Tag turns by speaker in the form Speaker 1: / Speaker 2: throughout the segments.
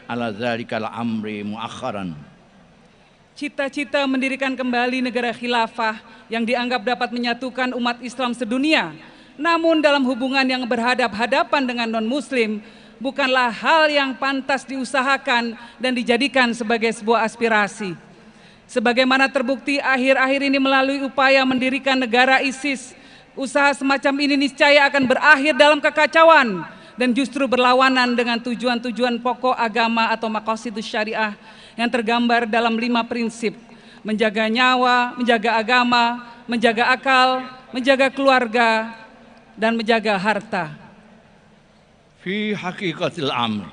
Speaker 1: ala dzalikal amri muakharan.
Speaker 2: Cita-cita mendirikan kembali negara khilafah yang dianggap dapat menyatukan umat Islam sedunia, namun dalam hubungan yang berhadap-hadapan dengan non-muslim, bukanlah hal yang pantas diusahakan dan dijadikan sebagai sebuah aspirasi. Sebagaimana terbukti akhir-akhir ini melalui upaya mendirikan negara ISIS, usaha semacam ini niscaya akan berakhir dalam kekacauan dan justru berlawanan dengan tujuan-tujuan pokok agama atau maqasidus syariah yang tergambar dalam 5 prinsip: menjaga nyawa, menjaga agama, menjaga akal, menjaga keluarga, dan menjaga harta.
Speaker 1: Fi haqiqatil amr,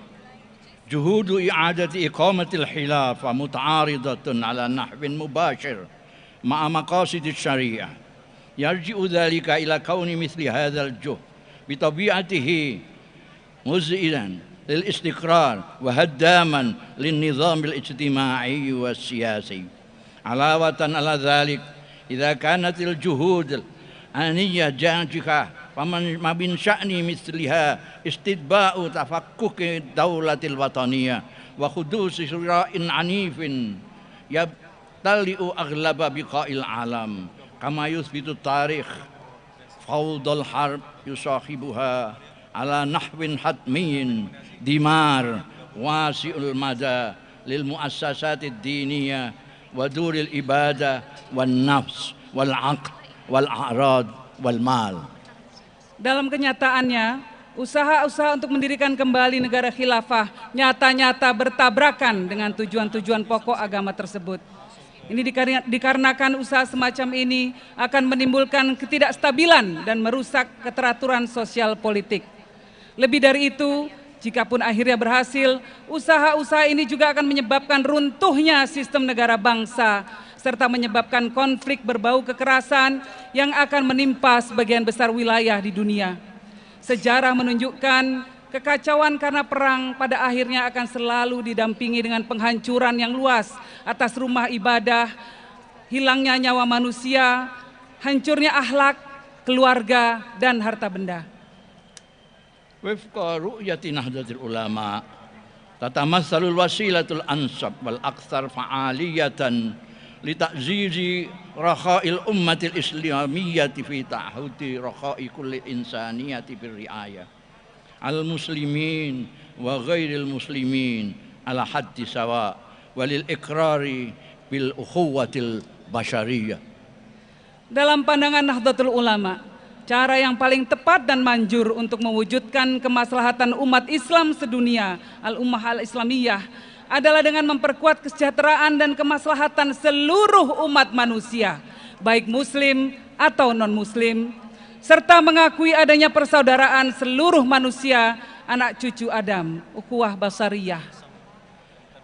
Speaker 1: juhudu i'adati iqamatil khilafah muta'aridatun ala nahwin mubashir ma'a maqasidis syariah. Yarji'u dhalika ila kauni mithli hadzal juhd bitabi'atihi muz'ilan lil istiqrar wa haddaman lin nizamil ijtima'i was siyasi. Alawatan ala dhalik, idza kanatil juhud aniyah jajikah faman mabin sya'ni misliha istidba'u tafakkuki daulatil wataniyah wa khudusi sura'in anifin yabtali'u aghlaba biqa'il alam kama yuthbitu tarikh fawdal harb yusahibuha ala nahwin hatmiyin dimar wasi'ul mada lil muassasatid diniyah wa duril ibadah wan nafs wal aqd wal a'rad wal mal.
Speaker 2: Dalam kenyataannya, usaha-usaha untuk mendirikan kembali negara khilafah nyata-nyata bertabrakan dengan tujuan-tujuan pokok agama tersebut. Ini dikarenakan usaha semacam ini akan menimbulkan ketidakstabilan dan merusak keteraturan sosial politik. Lebih dari itu, jikapun akhirnya berhasil, usaha-usaha ini juga akan menyebabkan runtuhnya sistem negara bangsa, serta menyebabkan konflik berbau kekerasan yang akan menimpa sebagian besar wilayah di dunia. Sejarah menunjukkan kekacauan karena perang pada akhirnya akan selalu didampingi dengan penghancuran yang luas atas rumah ibadah, hilangnya nyawa manusia, hancurnya akhlak, keluarga, dan harta benda.
Speaker 1: Wifqa ru'yati nahdlatil ulama tatamassalul wasilatul ansab wal aktsar fa'aliyatan lita'zizi rakha'il ummatil islamiyyati fi ta'hudi rakha'i kulli insaniyati birri'ayah al muslimin wa ghairil muslimin ala haddi sawa walil ikrari bil ukhuwatil basyariyah.
Speaker 2: Dalam pandangan Nahdlatul Ulama, cara yang paling tepat dan manjur untuk mewujudkan kemaslahatan umat Islam sedunia, al-ummah al-islamiyah, adalah dengan memperkuat kesejahteraan dan kemaslahatan seluruh umat manusia, baik muslim atau non-muslim, serta mengakui adanya persaudaraan seluruh manusia, anak cucu Adam, ukhuwah basariyah.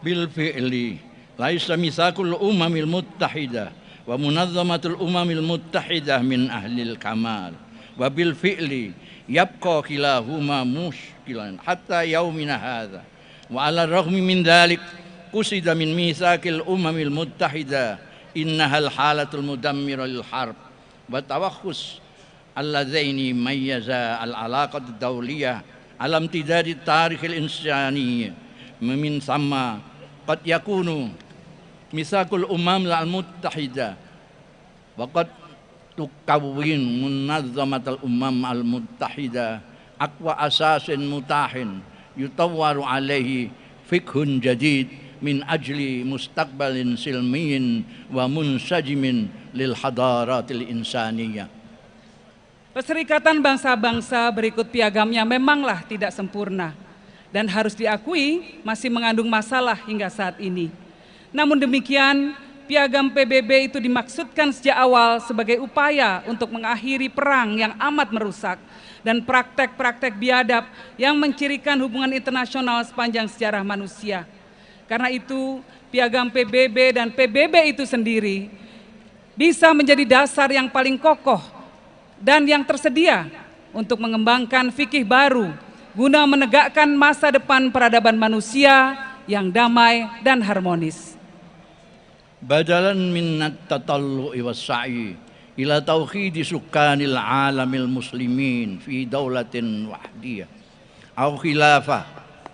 Speaker 1: Bil fi'li laisa misakul umamil muttahidah wa munazzamatul umamil muttahidah min ahlil kamal. Wabil fi'li yabqa kilahuma mushkilan hatta yaumina hadha wa ala raghmi min dhalik qusida min mitsaqil umamil muttahida innahal halatul mudammira lil harb wa tawakhus alladzaini mayyaza al alaqat ad-dawliyah alam tidadi tarikhil insani min sama qad yakunu mitsaqul umam al muttahida wa qad tukawin munazzamatul umam al-muttahida aqwa asasin mutahin yutawwaru alaihi fikhun jadid min ajli mustaqbalin silmiyin wa munsajimin lil hadaratil insaniyah.
Speaker 2: Perserikatan bangsa-bangsa berikut piagamnya memanglah tidak sempurna dan harus diakui masih mengandung masalah hingga saat ini. Namun demikian, Piagam PBB itu dimaksudkan sejak awal sebagai upaya untuk mengakhiri perang yang amat merusak dan praktek-praktek biadab yang mencirikan hubungan internasional sepanjang sejarah manusia. Karena itu, Piagam PBB dan PBB itu sendiri bisa menjadi dasar yang paling kokoh dan yang tersedia untuk mengembangkan fikih baru guna menegakkan masa depan peradaban manusia yang damai dan harmonis.
Speaker 1: Badalan minnat tatallu'i was-sa'i ila tauhidi sukanil alamil muslimin fi daulatin wahdiyah aw khilafah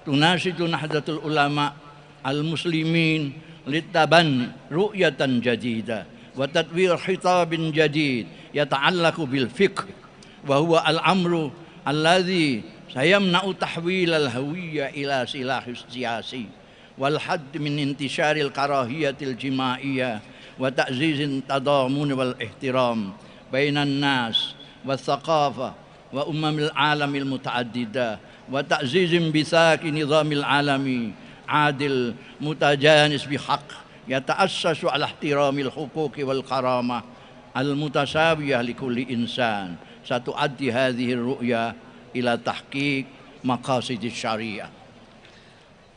Speaker 1: tunasitu Nahdlatul Ulama al-muslimin litaban ru'yatan jadida wa tadwir khitabin jadid yata'allaku bil fiqh wa huwa al-amru alladhi sayamna'u tahwil al-hawiyya ila silahis siyasi wal hadd min intisharil karahiyatil jimaiyah wa ta'zizin tadamun wal ihtiram bainan nas wa thaqafah wa ummamil alamil muta'addidah wa ta'zizin bisaki nizamil alami adil mutajanis bihaq yata'assasu ala ihtiramil huquqi wal karamah al mutasawiyah likulli insan satu'addi hadhihi ru'ya ila tahqiq maqasidis syariah.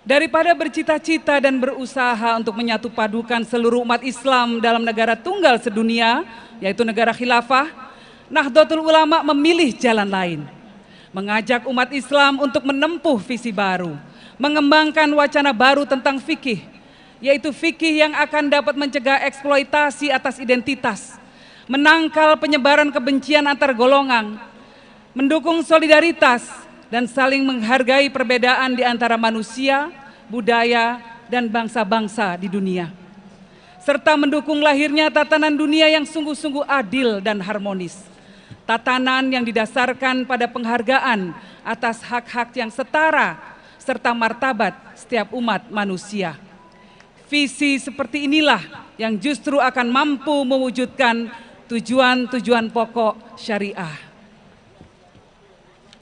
Speaker 2: Daripada bercita-cita dan berusaha untuk menyatu padukan seluruh umat Islam dalam negara tunggal sedunia, yaitu negara khilafah, Nahdlatul Ulama memilih jalan lain, mengajak umat Islam untuk menempuh visi baru, mengembangkan wacana baru tentang fikih, yaitu fikih yang akan dapat mencegah eksploitasi atas identitas, menangkal penyebaran kebencian antar golongan, mendukung solidaritas dan saling menghargai perbedaan di antara manusia, budaya, dan bangsa-bangsa di dunia, serta mendukung lahirnya tatanan dunia yang sungguh-sungguh adil dan harmonis. Tatanan yang didasarkan pada penghargaan atas hak-hak yang setara serta martabat setiap umat manusia. Visi seperti inilah yang justru akan mampu mewujudkan tujuan-tujuan pokok syariah.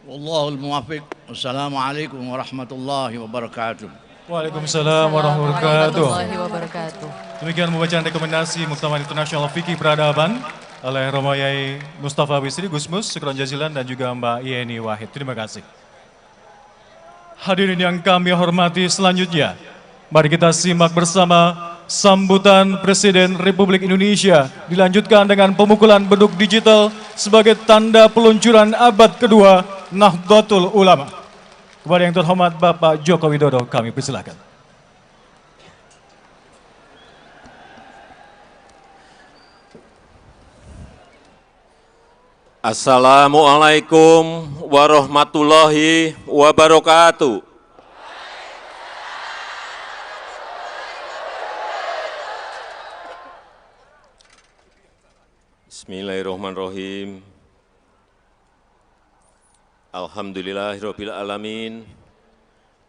Speaker 1: Wallahul muwaffiq. Wassalamualaikum warahmatullahi wabarakatuh.
Speaker 3: Waalaikumsalam warahmatullahi
Speaker 4: wabarakatuh.
Speaker 3: Demikian membacaan rekomendasi Muktamar Internasional Fikih Peradaban oleh Romo Yai Mustafa Bisri Gusmus, Syukron Jazilan, dan juga Mbak Yeni Wahid. Terima kasih. Hadirin yang kami hormati, selanjutnya mari kita simak bersama sambutan Presiden Republik Indonesia dilanjutkan dengan pemukulan beduk digital sebagai tanda peluncuran abad kedua Nahdlatul Ulama. Kepada yang terhormat Bapak Joko Widodo, kami persilakan.
Speaker 5: Assalamualaikum warahmatullahi wabarakatuh. Bismillahirrahmanirrahim. Alhamdulillahirabbil alamin.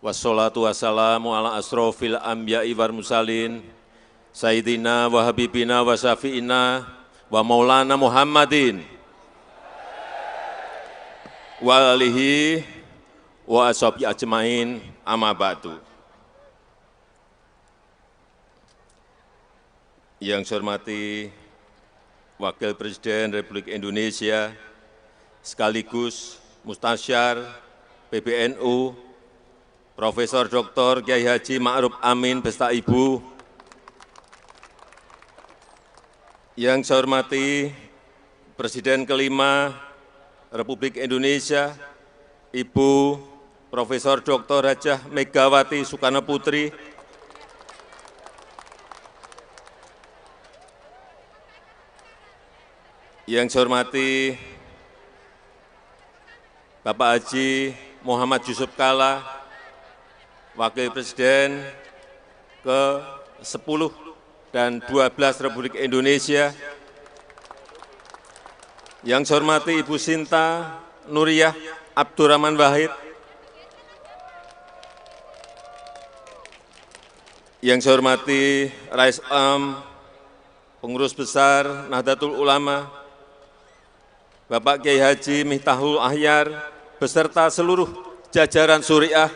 Speaker 5: Wassalatu wassalamu ala asrofil anbiya'i wal mursalin sayyidina wa habibina wa syafi'ina wa maulana Muhammadin wa alihi wa ashabi ajmain, amma ba'du. Yang saya hormati Wakil Presiden Republik Indonesia sekaligus Mustasyar PBNU Profesor Dr. Kiai Haji Ma'ruf Amin beserta Ibu. Yang saya hormati Presiden kelima Republik Indonesia, Ibu Profesor Dr. Hajah Megawati Soekarno Putri, yang saya hormati Bapak Haji Muhammad Yusuf Kalla, Wakil Presiden ke-10 dan 12 Republik Indonesia, yang saya hormati Ibu Sinta Nuriyah Abdurrahman Wahid, yang saya hormati Rais Am Pengurus Besar Nahdlatul Ulama, Bapak Kiai Haji Miftahul Ahyar, beserta seluruh jajaran Suriah,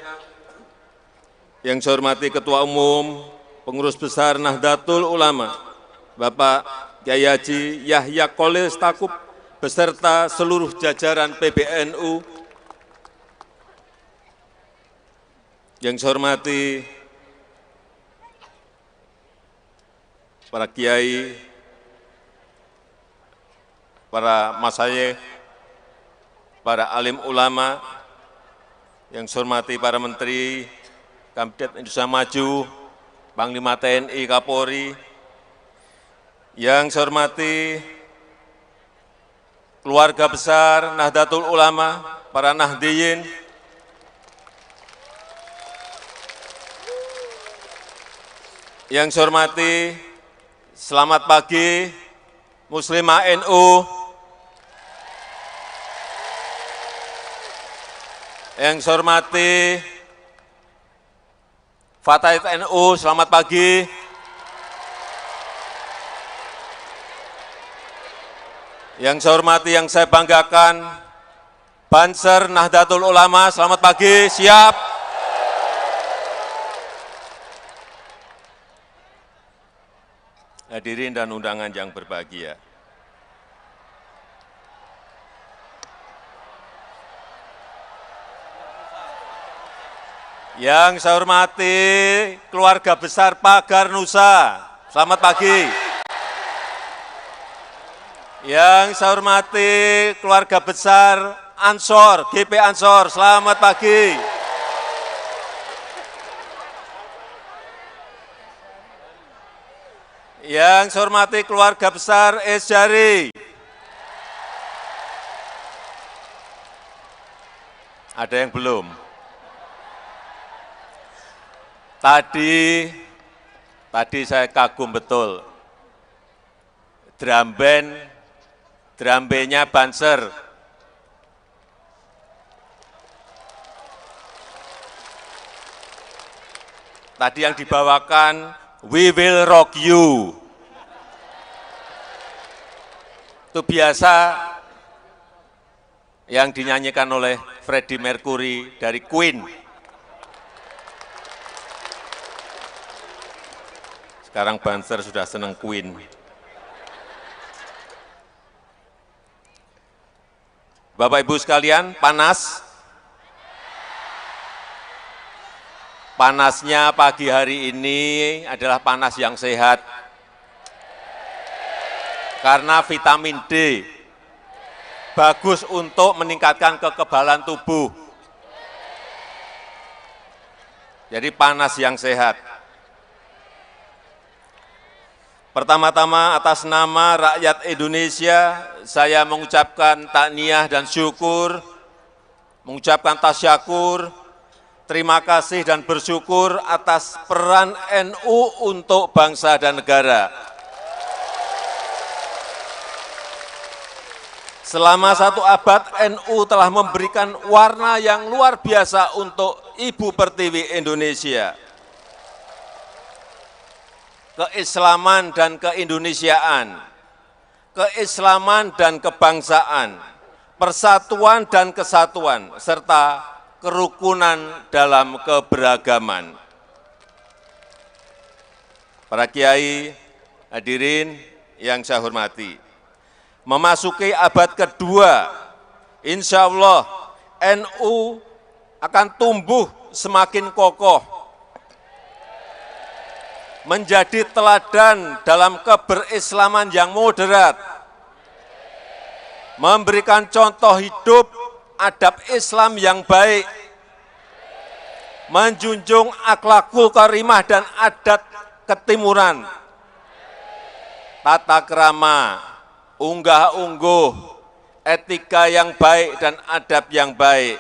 Speaker 5: yang saya hormati Ketua Umum Pengurus Besar Nahdlatul Ulama, Bapak Kiai Haji Yahya Khalil Stakuf, beserta seluruh jajaran PBNU, yang saya hormati para kiai, para masyayikh, para alim ulama, yang saya hormati para menteri, Kabinet Indonesia Maju, Panglima TNI, Kapolri, yang saya hormati keluarga besar Nahdlatul Ulama, para Nahdiyin, Yang saya hormati, selamat pagi Muslimah NU. Yang saya hormati, Fatayat NU, selamat pagi. Yang saya hormati, yang saya banggakan, Banser Nahdlatul Ulama, selamat pagi, siap. Hadirin dan undangan yang berbahagia. Yang saya hormati keluarga besar Pagar Nusa, selamat pagi. Yang saya hormati keluarga besar Ansor, GP Ansor, selamat pagi. Yang saya hormati keluarga besar Esjari. Ada yang belum? Tadi saya kagum betul. Drum bandnya Banser. Tadi yang dibawakan We Will Rock You. Itu biasa yang dinyanyikan oleh Freddie Mercury dari Queen. Sekarang Banser sudah senang Queen. Bapak Ibu sekalian, panas. Panasnya pagi hari ini adalah panas yang sehat. Karena vitamin D bagus untuk meningkatkan kekebalan tubuh. Jadi panas yang sehat. Pertama-tama atas nama rakyat Indonesia, saya mengucapkan takniah dan syukur, mengucapkan tasyakur, terima kasih dan bersyukur atas peran NU untuk bangsa dan negara. Selama 1 abad, NU telah memberikan warna yang luar biasa untuk Ibu Pertiwi Indonesia. Keislaman dan keindonesiaan, keislaman dan kebangsaan, persatuan dan kesatuan, serta kerukunan dalam keberagaman. Para kiai, hadirin yang saya hormati, memasuki abad kedua, insya Allah NU akan tumbuh semakin kokoh, menjadi teladan dalam keberislaman yang moderat, memberikan contoh hidup adab Islam yang baik, menjunjung akhlakul karimah dan adat ketimuran, tata krama, unggah-ungguh, etika yang baik dan adab yang baik,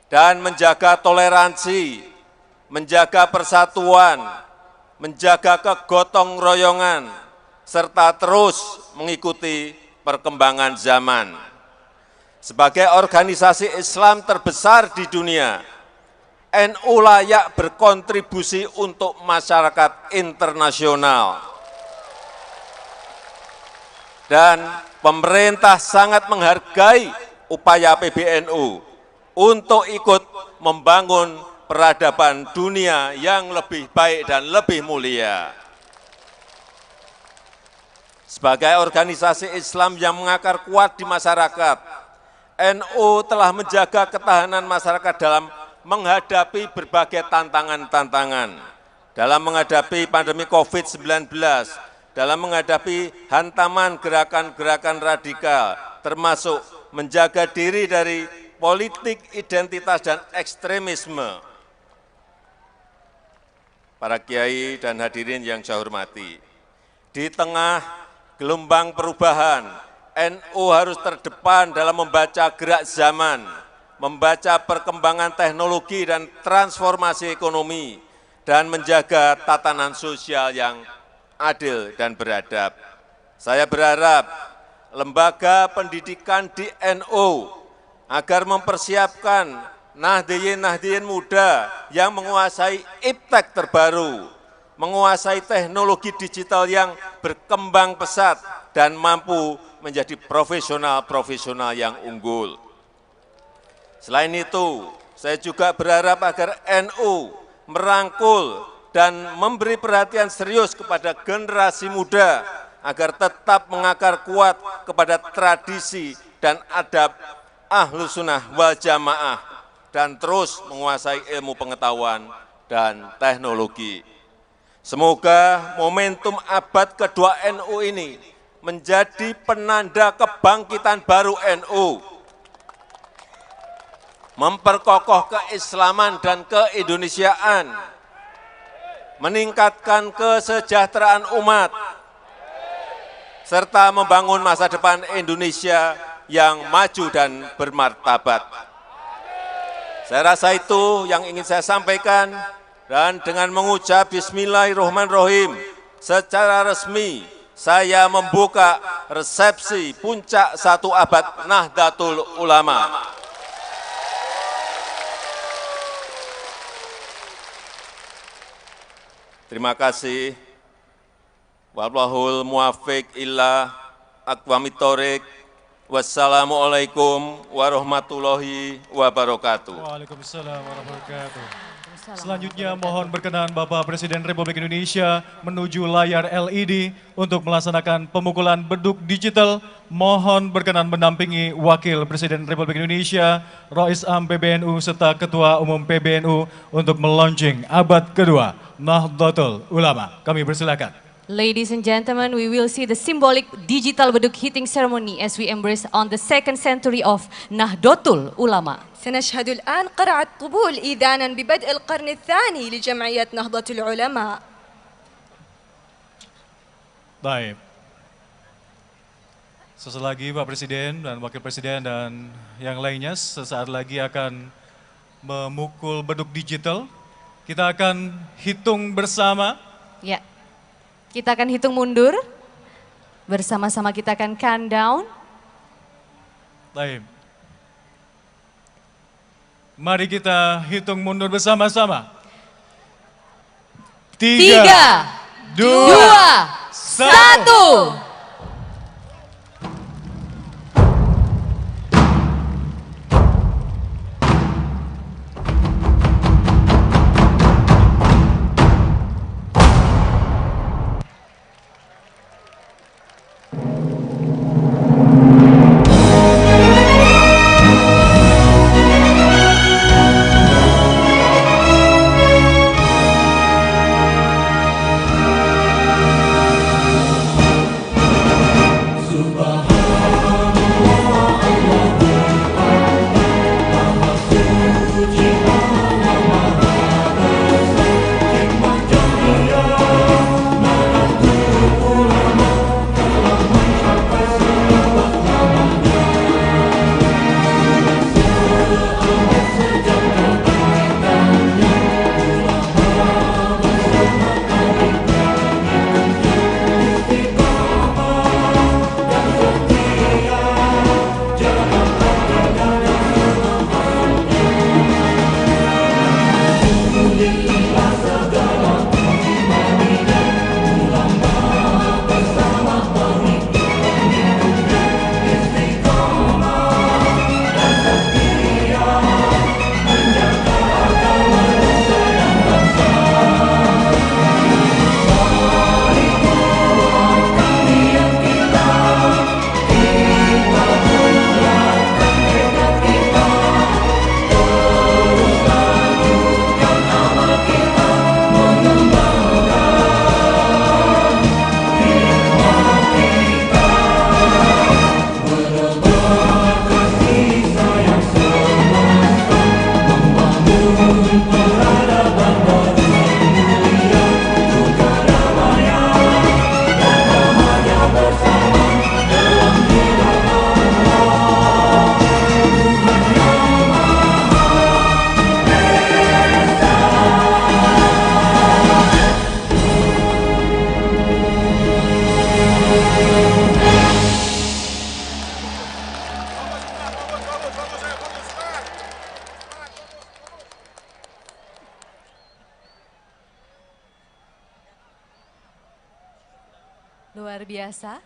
Speaker 5: dan menjaga toleransi, menjaga persatuan, menjaga kegotong royongan, serta terus mengikuti perkembangan zaman. Sebagai organisasi Islam terbesar di dunia, NU layak berkontribusi untuk masyarakat internasional. Dan pemerintah sangat menghargai upaya PBNU untuk ikut membangun peradaban dunia yang lebih baik dan lebih mulia. Sebagai organisasi Islam yang mengakar kuat di masyarakat, NU telah menjaga ketahanan masyarakat dalam menghadapi berbagai tantangan-tantangan, dalam menghadapi pandemi COVID-19, dalam menghadapi hantaman gerakan-gerakan radikal, termasuk menjaga diri dari politik identitas dan ekstremisme. Para kiai dan hadirin yang saya hormati, di tengah gelombang perubahan, NU harus terdepan dalam membaca gerak zaman, membaca perkembangan teknologi dan transformasi ekonomi, dan menjaga tatanan sosial yang adil dan beradab. Saya berharap lembaga pendidikan di NU agar mempersiapkan nahdiyin muda yang menguasai iptek terbaru, menguasai teknologi digital yang berkembang pesat dan mampu menjadi profesional-profesional yang unggul. Selain itu, saya juga berharap agar NU merangkul dan memberi perhatian serius kepada generasi muda agar tetap mengakar kuat kepada tradisi dan adab Ahlus Sunnah wal Jamaah dan terus menguasai ilmu pengetahuan dan teknologi. Semoga momentum abad kedua NU ini menjadi penanda kebangkitan baru NU, memperkokoh keislaman dan keindonesiaan, meningkatkan kesejahteraan umat, serta membangun masa depan Indonesia yang maju dan bermartabat. Saya rasa itu yang ingin saya sampaikan, dan dengan mengucap Bismillahirrahmanirrahim, secara resmi saya membuka resepsi puncak 1 abad Nahdlatul Ulama. Terima kasih. Wallahul muwaffiq ila aqwamit thoriq. Wassalamualaikum warahmatullahi wabarakatuh.
Speaker 3: Waalaikumsalam warahmatullahi wabarakatuh. Selanjutnya mohon berkenan Bapak Presiden Republik Indonesia menuju layar LED untuk melaksanakan pemukulan beduk digital. Mohon berkenan mendampingi Wakil Presiden Republik Indonesia, Rais Am PBNU serta Ketua Umum PBNU untuk melaunching abad kedua Nahdlatul Ulama. Kami persilakan.
Speaker 4: Ladies and gentlemen, we will see the symbolic digital beduk hitting ceremony as we embrace on the 2nd century of Nahdlatul Ulama.
Speaker 6: سنشهد الآن قرع الطبول إذانا ببدء القرن الثاني لجمعية نهضة العلماء.
Speaker 3: Baik. Sesaat lagi Pak Presiden dan Wakil Presiden dan yang lainnya sesaat lagi akan memukul beduk digital. Kita akan hitung bersama.
Speaker 4: Ya, kita akan hitung mundur. Bersama-sama kita akan countdown.
Speaker 3: Baik. Mari kita hitung mundur bersama-sama. 3, 2, 1.
Speaker 4: Luar biasa.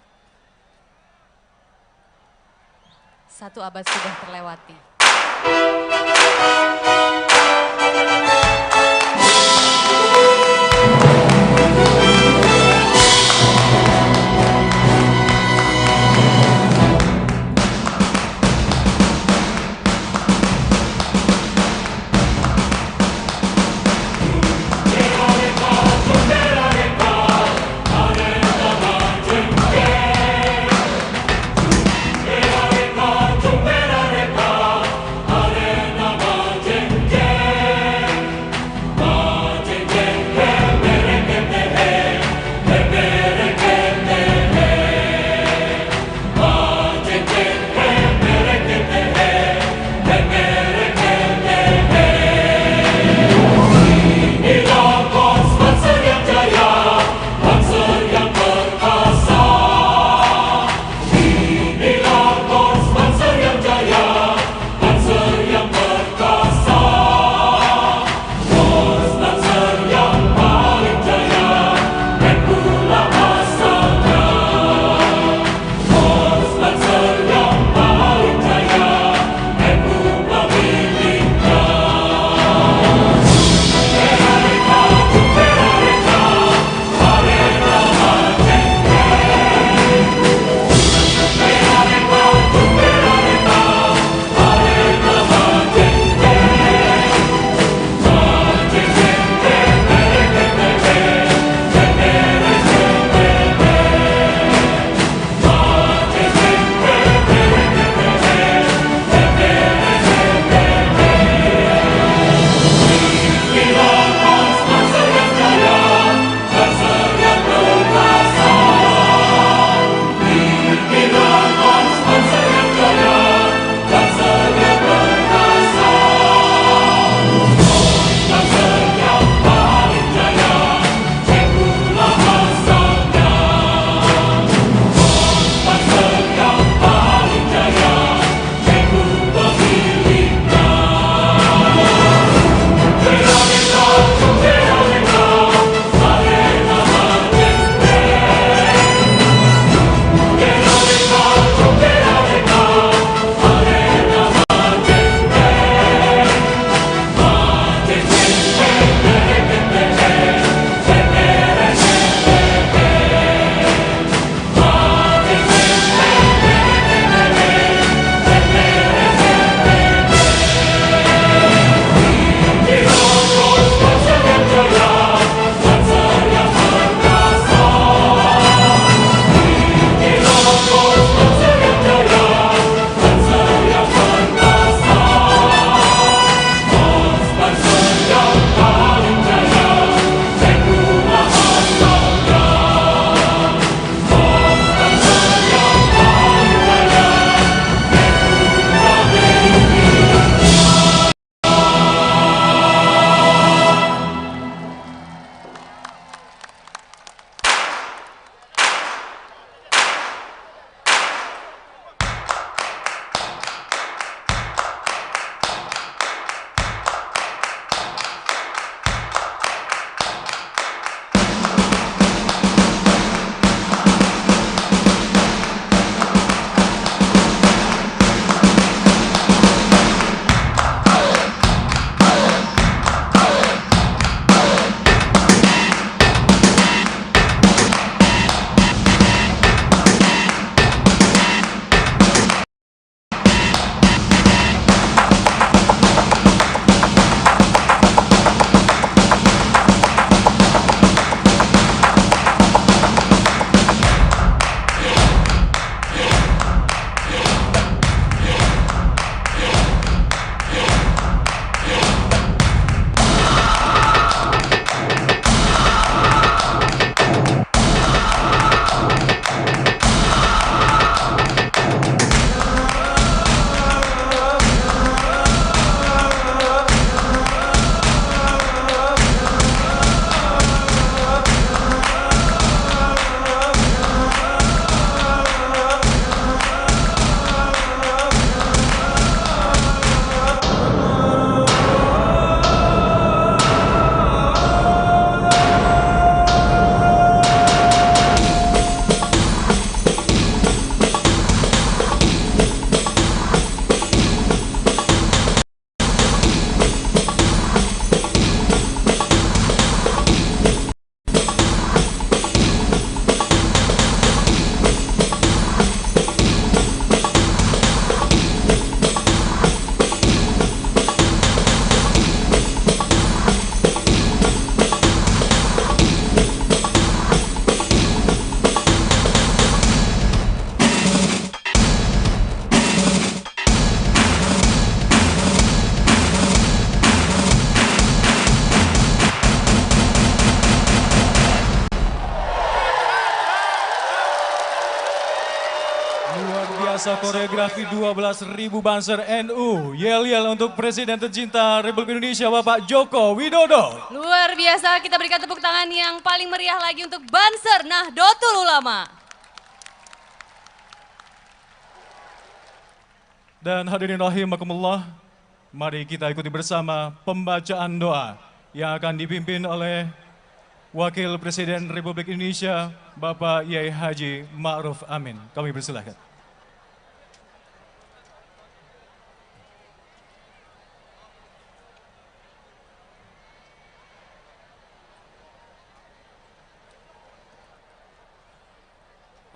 Speaker 4: 1 abad sudah terlewati.
Speaker 7: Arena Majengke.
Speaker 3: jasa koreografi 12.000 Banser NU. Yel-yel untuk Presiden tercinta Republik Indonesia Bapak Joko Widodo.
Speaker 4: Luar biasa, kita berikan tepuk tangan yang paling meriah lagi untuk Banser Nahdlatul Ulama.
Speaker 3: Dan hadirin rahimakumullah, mari kita ikuti bersama pembacaan doa yang akan dipimpin oleh Wakil Presiden Republik Indonesia, Bapak Yai Haji Ma'ruf Amin. Kami persilahkan.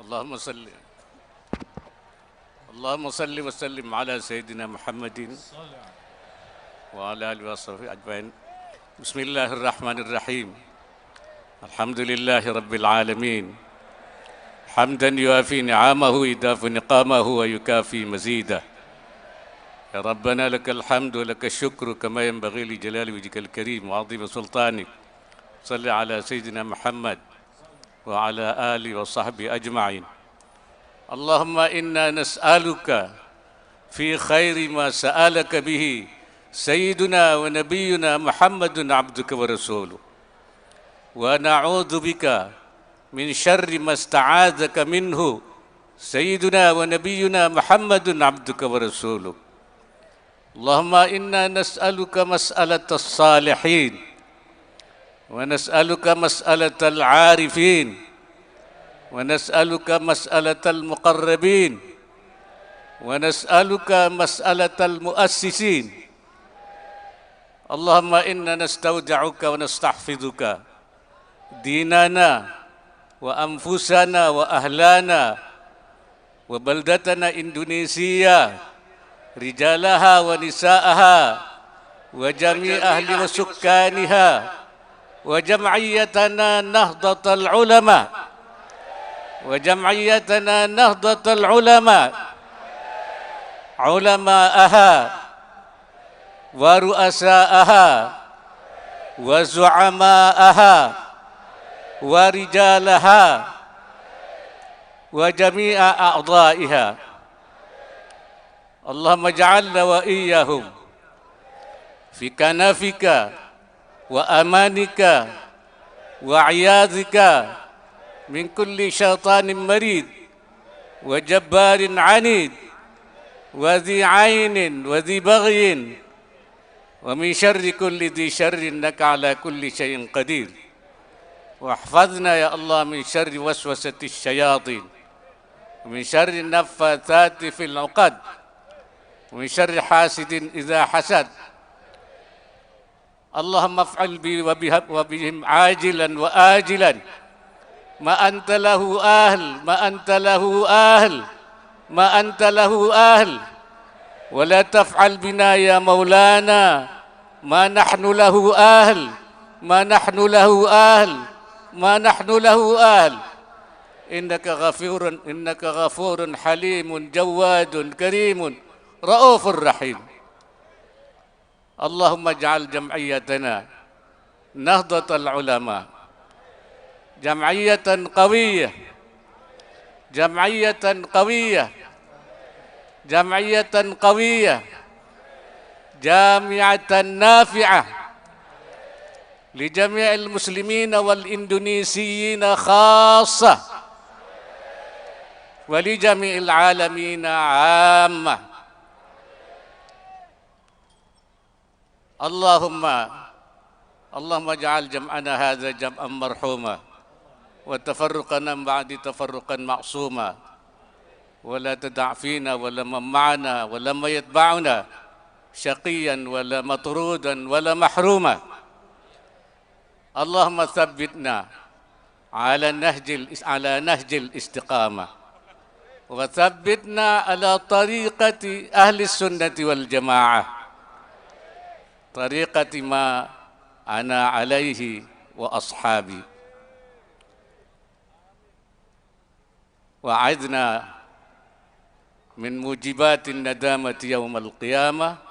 Speaker 7: Allahumma salli wa sallim ala Sayyidina Muhammadin wa ala alihi wa sahbihi ajma'in. Bismillahirrahmanirrahim. Alhamdulillahi Rabbil Alamin. Hamdan yuafi ni'amahu idafu niqamahu wa yukafi mazidah. Ya Rabbana lakal hamdu lakal syukru kama yanbaghi li jalali wajhikal karim wa 'azimi sultanik. Salli ala Sayyidina Muhammad wa ala alihi wa sahbihi ajma'in. Allahumma inna nas'aluka fi khairi ma sa'alaka bihi Sayyiduna wa nabiyyuna Muhammadun abduka wa rasuluh. Wa na'udzu bika min syarri ma sta'adzaka minhu Sayyiduna wa nabiyyuna Muhammadun abduka wa rasuluh. Allahumma inna nas'aluka mas'alatas salihin wa nas'aluka mas'alatal 'arifin wa nas'aluka mas'alatal muqarrabin wa nas'aluka mas'alatal muassisin. Allahumma inna nastawda'uka wa nastahfizuka dinana wa anfusana wa ahlana wa baldatana Indonesia rijalaha wa nisaaha wa jami' ahli wa sukkaniha wa jam'iyyatana Nahdlatul Ulama wa jam'iyyatana Nahdlatul Ulama ulama'aha wa ru'asa'aha wa zu'ama'aha wa rijalaha wa jami'a a'dha'iha. Allahumma ja'alna wa iyyahum fi kanafika wa amanika wa iyadhika min kulli syaitanin marid wa jabbarin anid wa dhi 'ainin wa dhi baghyin wa min syarri kulli dhi syarrin innaka 'ala kulli syai'in qadir. واحفظنا يا الله من شر وسوسة الشياطين ومن شر النفاثات في العقد ومن شر حاسد إذا حسد. اللهم افعل بي وبهم عاجلا وآجلا ما أنت له أهل ما أنت له أهل ما أنت له أهل ولا تفعل بنا يا مولانا ما نحن له أهل ما نحن له أهل ما نحن له أهل. إنك غفور حليم جواد كريم رؤوف رحيم. اللهم اجعل جمعيتنا نهضة العلماء جمعية قوية جمعية قوية جمعية قوية جامعة نافعة لجميع المسلمين والإندونيسيين خاصة ولجميع العالمين عامة. اللهم اجعل جمعنا هذا جمعا مرحوما وتفرقنا من بعد تفرقا معصوما ولا تدع فينا ولا من معنا ولا من يتبعنا شقيا ولا مطرودا ولا محروما. اللهم ثبتنا على نهج الاستقامة وثبتنا على طريقة أهل السنة والجماعة طريقة ما أنا عليه وأصحابي. وأعذنا من موجبات الندامة يوم القيامة.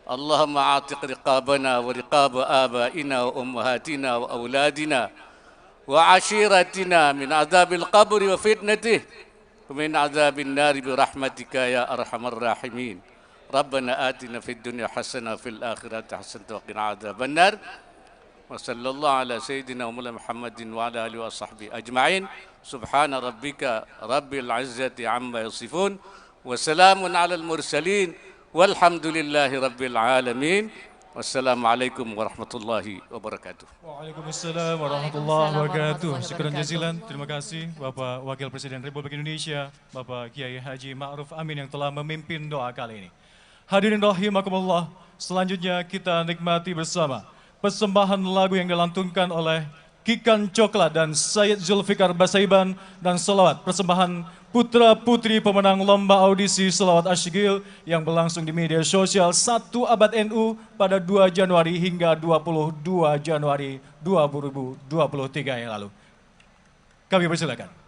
Speaker 7: اللهم اعتق رقابنا ورقاب آبائنا وأمهاتنا وأولادنا وعشيرتنا من عذاب القبر وفتنته ومن عذاب النار برحمتك يا أرحم الراحمين ربنا آتنا في الدنيا حسنة وفي الآخرة حسنة وقنا عذاب النار وصلى الله على سيدنا ومولانا محمد وعلى آله وصحبه أجمعين سبحان ربك رب العزة عما يصفون وسلام على المرسلين والحمد لله رب العالمين wassalamualaikum warahmatullahi wabarakatuh.
Speaker 3: Waalaikumsalam warahmatullahi wabarakatuh. Syukran jazilan. Terima kasih Bapak Wakil Presiden Republik Indonesia, Bapak Kiai Haji Ma'ruf Amin yang telah memimpin doa kali ini. Hadirin rahimakumullah, selanjutnya kita nikmati bersama persembahan lagu yang dilantunkan oleh Kikan Coklat dan Sayyid Zulfikar Basaiban dan selawat persembahan putra-putri pemenang lomba audisi selawat Asyikil yang berlangsung di media sosial 1 Abad NU pada 2 Januari hingga 22 Januari 2023 yang lalu. Kami persilakan.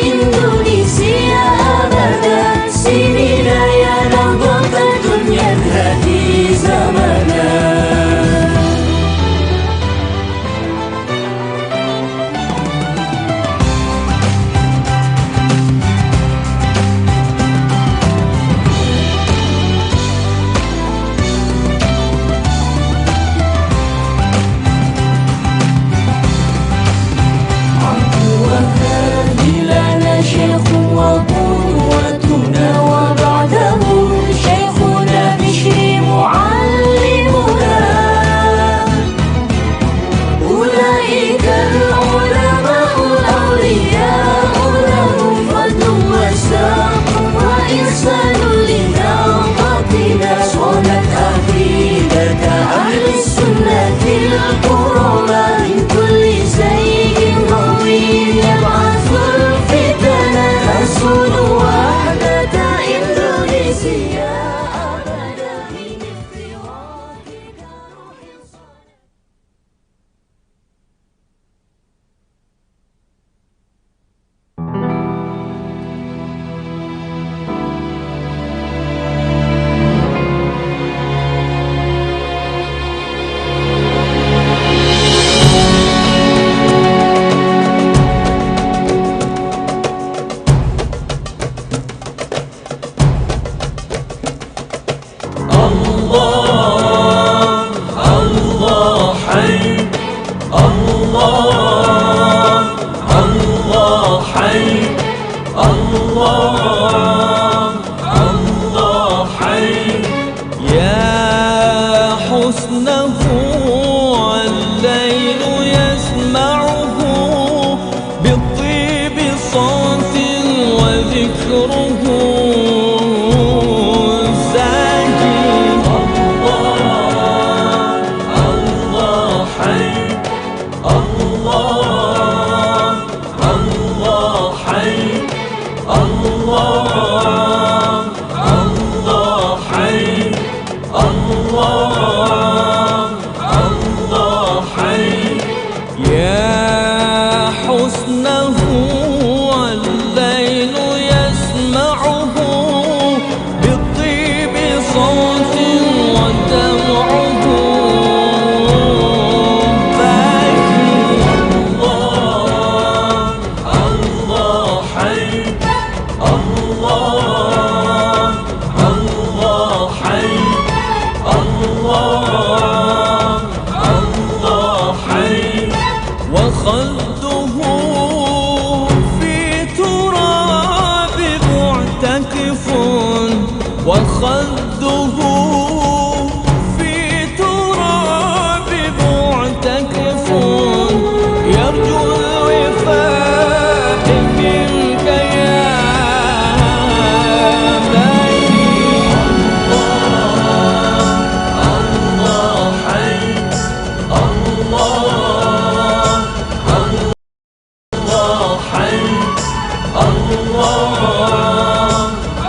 Speaker 8: Indonesia abada, sini daya وخده في تراب معتكف يرجو الوفاء منك يا مالي. الله حي، الله حي،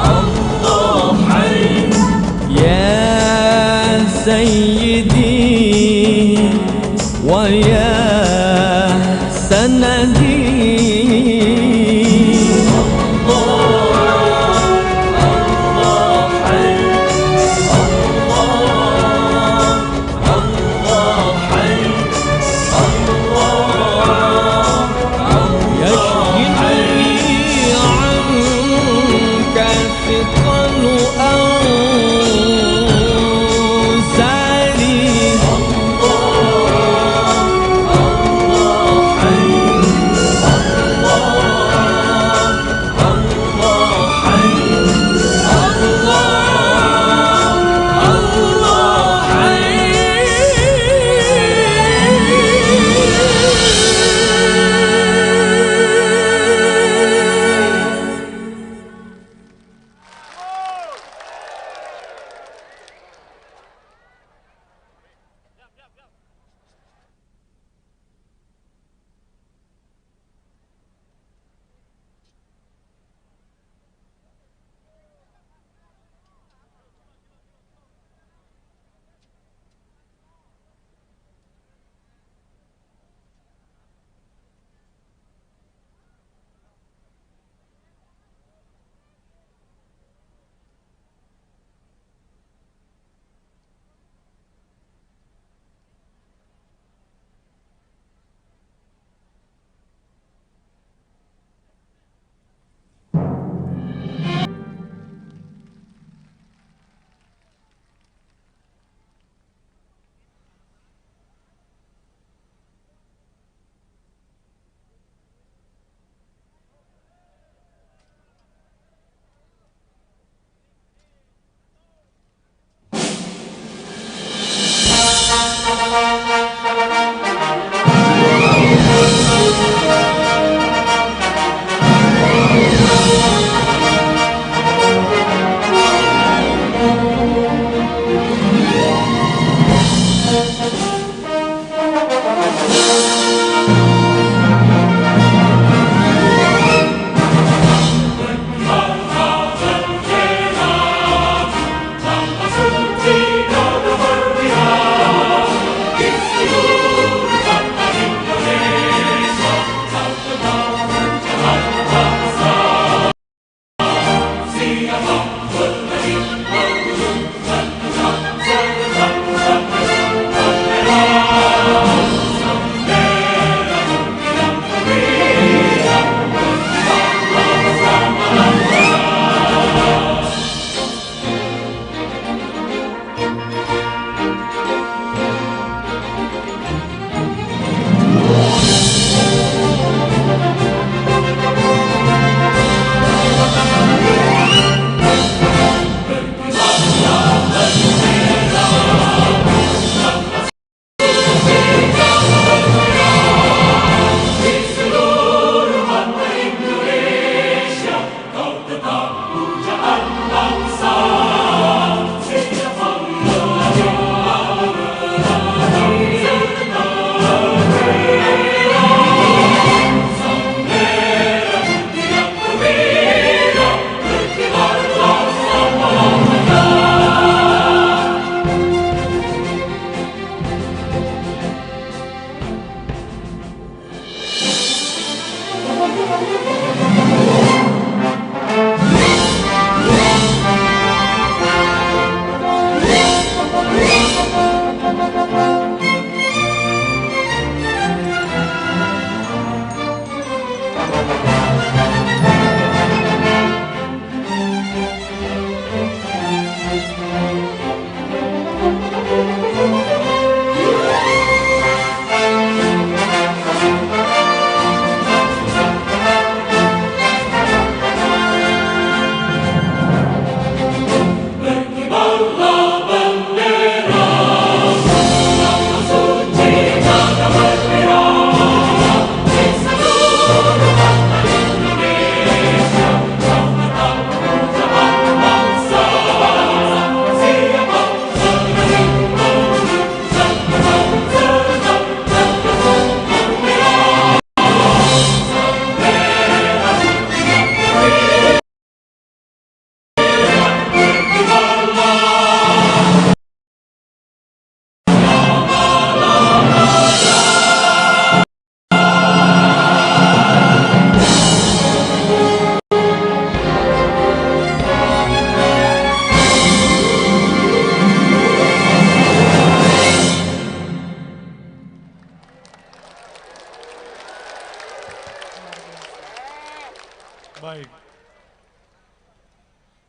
Speaker 8: الله حي.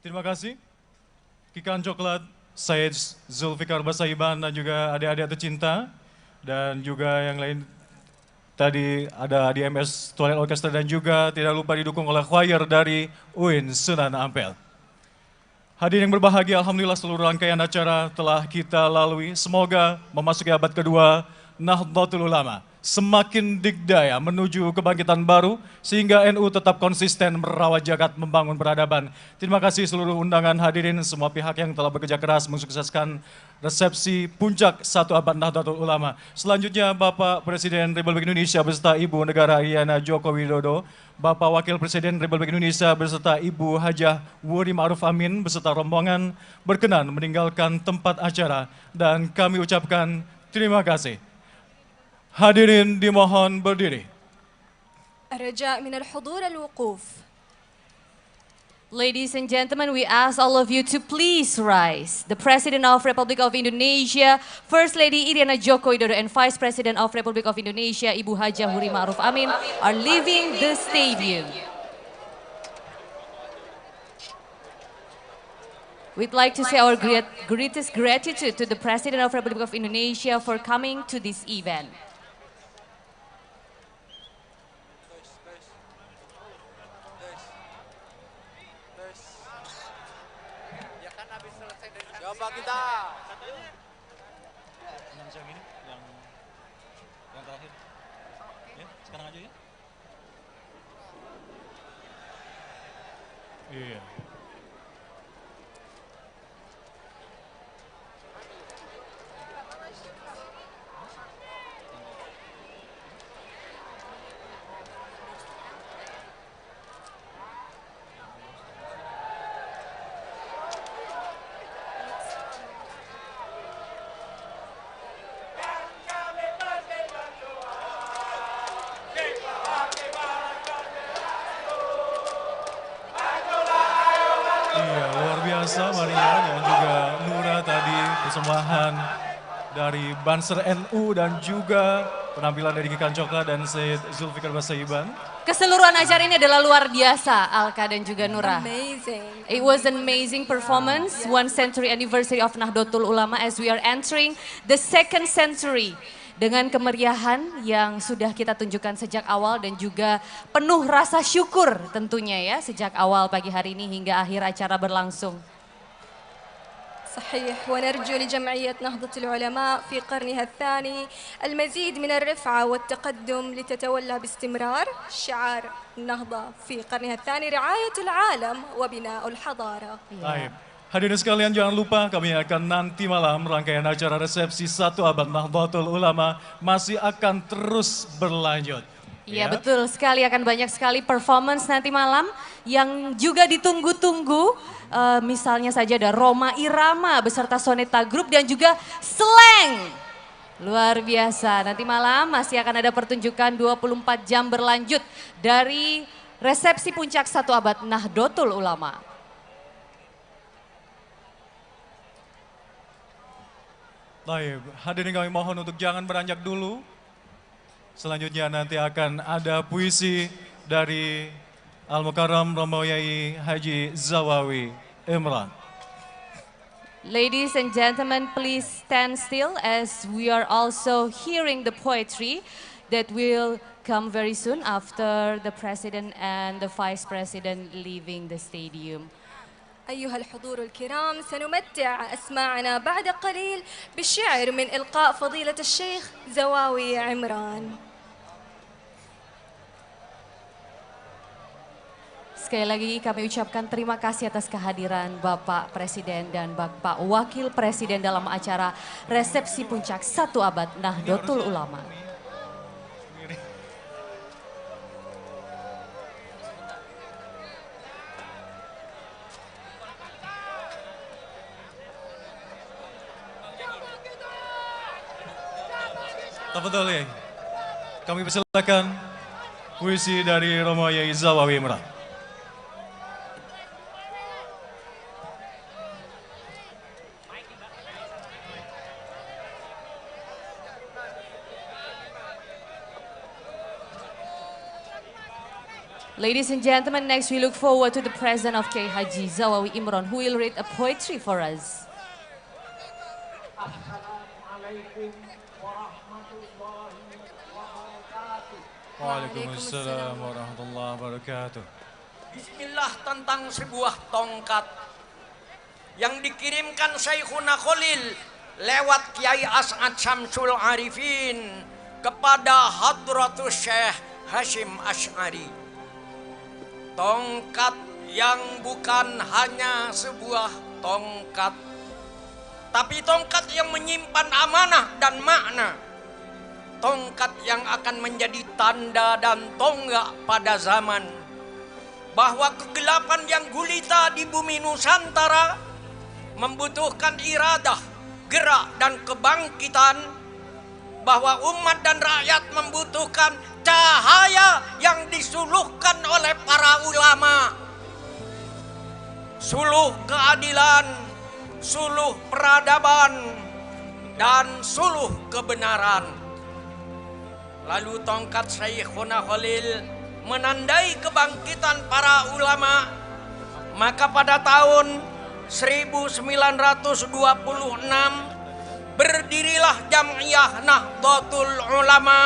Speaker 3: Terima kasih. Kikan Coklat, Syed Zulfikar Basaiban dan juga adik-adik tercinta. Dan juga yang lain tadi ada DMS Twilight Orchestra dan juga tidak lupa didukung oleh choir dari UIN Sunan Ampel. Hadirin yang berbahagia, alhamdulillah seluruh rangkaian acara telah kita lalui. Semoga memasuki abad kedua Nahdlatul Ulama semakin digdaya menuju kebangkitan baru sehingga NU tetap konsisten merawat jagat membangun peradaban. Terima kasih seluruh undangan hadirin semua pihak yang telah bekerja keras mensukseskan resepsi puncak 1 abad Nahdlatul Ulama. Selanjutnya Bapak Presiden Republik Indonesia beserta Ibu Negara Iriana Joko Widodo, Bapak Wakil Presiden Republik Indonesia beserta Ibu Hajah Wuri Ma'ruf Amin beserta rombongan berkenan meninggalkan tempat acara dan kami ucapkan terima kasih. Hadirin dimohon berdiri.
Speaker 6: الرجاء من الحضور الوقوف.
Speaker 4: Ladies and gentlemen, we ask all of you to please rise. The President of Republic of Indonesia, First Lady Iriana Joko Widodo, and Vice President of Republic of Indonesia, Ibu Hajah Wuri Ma'ruf Amin, are leaving the stadium. We'd like to say our greatest gratitude to the President of Republic of Indonesia for coming to this event.
Speaker 9: Coba kita.
Speaker 3: Yang ini, yang terakhir. Ya, sekarang aja ya. Iya. Iya, luar biasa Maria dan juga Nura tadi persembahan dari Banser NU dan juga penampilan dari Kikan Coklat dan Syed Zulfikar Basaiban.
Speaker 4: Keseluruhan acara ini adalah luar biasa, Alka dan juga Nura.
Speaker 6: Amazing.
Speaker 4: It was an amazing performance, 1 century anniversary of Nahdlatul Ulama as we are entering the 2nd century. Dengan kemeriahan yang sudah kita tunjukkan sejak awal dan juga penuh rasa syukur tentunya ya sejak awal pagi hari ini hingga akhir acara berlangsung.
Speaker 6: صحيح ونرجو لجمعية نهضة العلماء في قرنها الثاني المزيد من الرفعة والتقدم لتتولى باستمرار شعار النهضة في قرنها الثاني رعاية العالم وبناء الحضارة.
Speaker 3: Baik. Hadirin sekalian jangan lupa kami akan nanti malam rangkaian acara resepsi 1 abad Nahdlatul Ulama masih akan terus berlanjut.
Speaker 4: Iya betul sekali, akan banyak sekali performance nanti malam yang juga ditunggu-tunggu. Misalnya saja ada Roma Irama beserta Soneta Group dan juga Slang. Luar biasa, nanti malam masih akan ada pertunjukan 24 jam berlanjut dari resepsi puncak 1 abad Nahdlatul Ulama.
Speaker 3: Baik, hadirin kami mohon untuk jangan beranjak dulu. Selanjutnya nanti akan ada puisi dari Al-Mukarram Romo Yai Haji Zawawi Imran.
Speaker 4: Ladies and gentlemen, please stand still as we are also hearing the poetry that will come very soon after the President and the Vice President leaving the stadium.
Speaker 6: أيها الحضور الكرام سنمتع أسماعنا بعد قليل بالشعر من إلقاء فضيلة الشيخ زواوي عمران.
Speaker 4: Sekali lagi kami ucapkan terima kasih atas kehadiran Bapak Presiden dan Bapak Wakil Presiden dalam acara resepsi puncak 1 abad Nahdlatul Ulama.
Speaker 3: Betul ya. Kami persilakan puisi dari Romo Yai Zawawi Imran.
Speaker 4: Ladies and gentlemen, next we look forward to the presence of Kiai Haji Zawawi Imron, who will read a poetry for us.
Speaker 3: Waalaikumsalam warahmatullahi wabarakatuh.
Speaker 9: Bismillah tentang sebuah tongkat yang dikirimkan Syekhuna Khalil lewat Kiai As'ad Syamsul Arifin kepada Hadratus Syekh Hasyim Asy'ari. Tongkat yang bukan hanya sebuah tongkat, tapi tongkat yang menyimpan amanah dan makna. Tongkat yang akan menjadi tanda dan tonggak pada zaman bahwa kegelapan yang gulita di bumi Nusantara membutuhkan iradah, gerak dan kebangkitan, bahwa umat dan rakyat membutuhkan cahaya yang disuluhkan oleh para ulama, suluh keadilan, suluh peradaban, dan suluh kebenaran. Lalu tongkat Syekhuna Khalil menandai kebangkitan para ulama. Maka pada tahun 1926 berdirilah Jam'iyah Nahdlatul Ulama.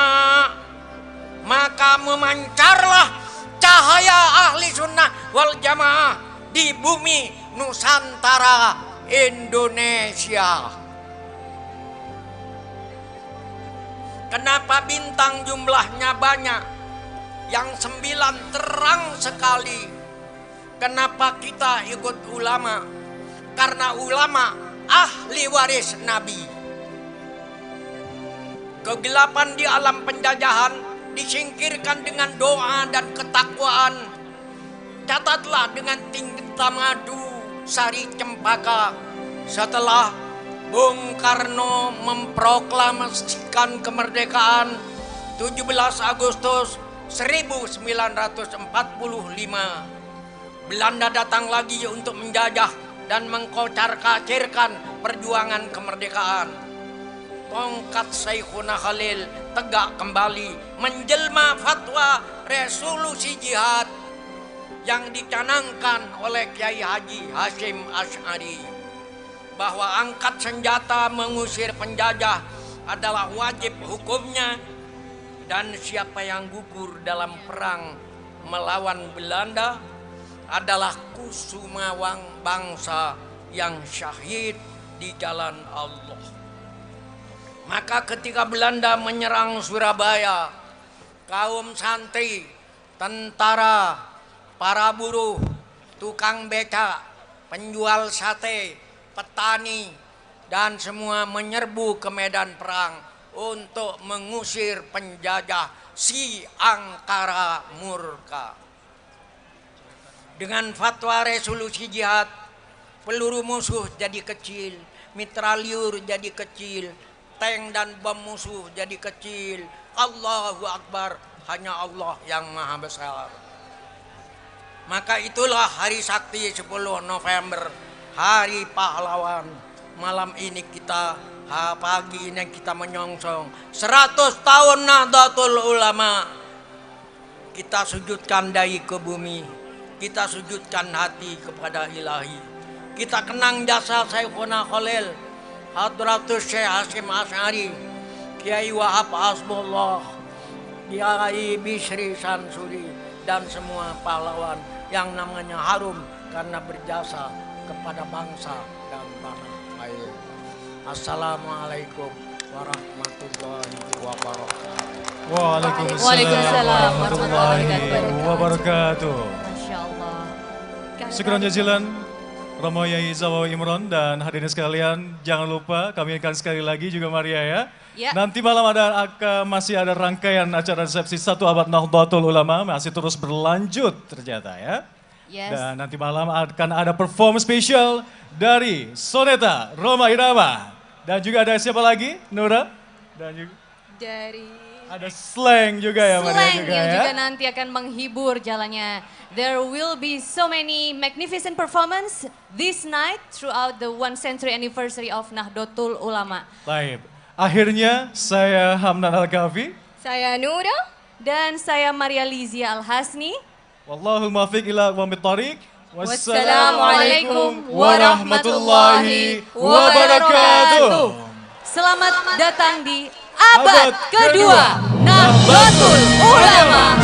Speaker 9: Maka memancarlah cahaya ahli sunnah wal jamaah di bumi Nusantara Indonesia. Kenapa bintang jumlahnya banyak? Yang 9 terang sekali. Kenapa kita ikut ulama? Karena ulama ahli waris Nabi. Kegelapan di alam penjajahan disingkirkan dengan doa dan ketakwaan. Catatlah dengan tinta madu sari cempaka. Setelah Bung Karno memproklamasikan kemerdekaan 17 Agustus 1945. Belanda datang lagi untuk menjajah dan mengkocar-kacirkan perjuangan kemerdekaan. Tongkat Syekhuna Khalil tegak kembali menjelma fatwa resolusi jihad yang dicanangkan oleh Kiai Haji Hasyim Asy'ari, bahwa angkat senjata mengusir penjajah adalah wajib hukumnya, dan siapa yang gugur dalam perang melawan Belanda adalah kusumawang bangsa yang syahid di jalan Allah. Maka ketika Belanda menyerang Surabaya, kaum santri, tentara, para buruh, tukang becak, penjual sate, petani, dan semua menyerbu ke medan perang untuk mengusir penjajah si angkara murka. Dengan fatwa resolusi jihad, peluru musuh jadi kecil, mitralyur jadi kecil, tank dan bom musuh jadi kecil. Allahu Akbar, hanya Allah yang maha besar. Maka itulah hari sakti 10 November, Hari Pahlawan. Malam ini kita, pagi ini kita menyongsong 100 tahun Nahdlatul Ulama. Kita sujudkan dahi ke bumi, kita sujudkan hati kepada Ilahi. Kita kenang jasa Syekhuna Khalil, Hadratus Syekh Hasyim Asy'ari, Kiai Wahab Hasbullah, Kiai Bisri Sansuri, dan semua pahlawan yang namanya harum karena berjasa kepada bangsa dan tanah air. Assalamualaikum warahmatullahi wabarakatuh.
Speaker 3: Waalaikumsalam warahmatullahi wabarakatuh.
Speaker 4: Masya Allah.
Speaker 3: Syukran jazilan Romo Yai Zawawi Imron, dan hadirin sekalian, jangan lupa kami akan sekali lagi juga Maria ya.
Speaker 4: Ya.
Speaker 3: Nanti malam masih ada rangkaian acara resepsi 1 abad Nahdlatul Ulama, masih terus berlanjut ternyata ya.
Speaker 4: Yes.
Speaker 3: Dan nanti malam akan ada perform spesial dari Soneta Roma Irama. Dan juga ada siapa lagi? Nura? Dan juga ada Slang juga ya Maria
Speaker 4: Slang
Speaker 3: juga
Speaker 4: yang
Speaker 3: ya.
Speaker 4: juga nanti akan menghibur jalannya. There will be so many magnificent performance this night throughout the 1 century anniversary of Nahdlatul Ulama.
Speaker 3: Baik. Akhirnya saya Hamdan Al-Kafi.
Speaker 6: Saya Nura.
Speaker 4: Dan saya Maria Lizia Al-Hasni.
Speaker 3: Wallahu muwaffiq ila aqwamit thoriq.
Speaker 4: Wassalamualaikum warahmatullahi wabarakatuh. Selamat datang di abad kedua Nahdlatul Ulama.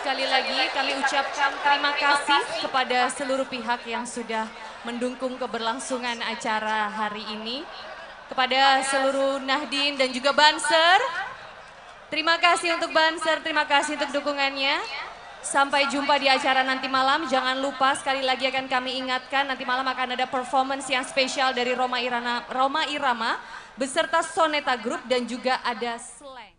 Speaker 4: Sekali lagi kami ucapkan terima kasih kepada seluruh pihak yang sudah mendukung keberlangsungan acara hari ini. Kepada seluruh Nahdien dan juga Banser. Terima kasih untuk Banser, terima kasih untuk dukungannya. Sampai jumpa di acara nanti malam. Jangan lupa sekali lagi akan kami ingatkan nanti malam akan ada performance yang spesial dari Roma Irama beserta Soneta Group dan juga ada Slang.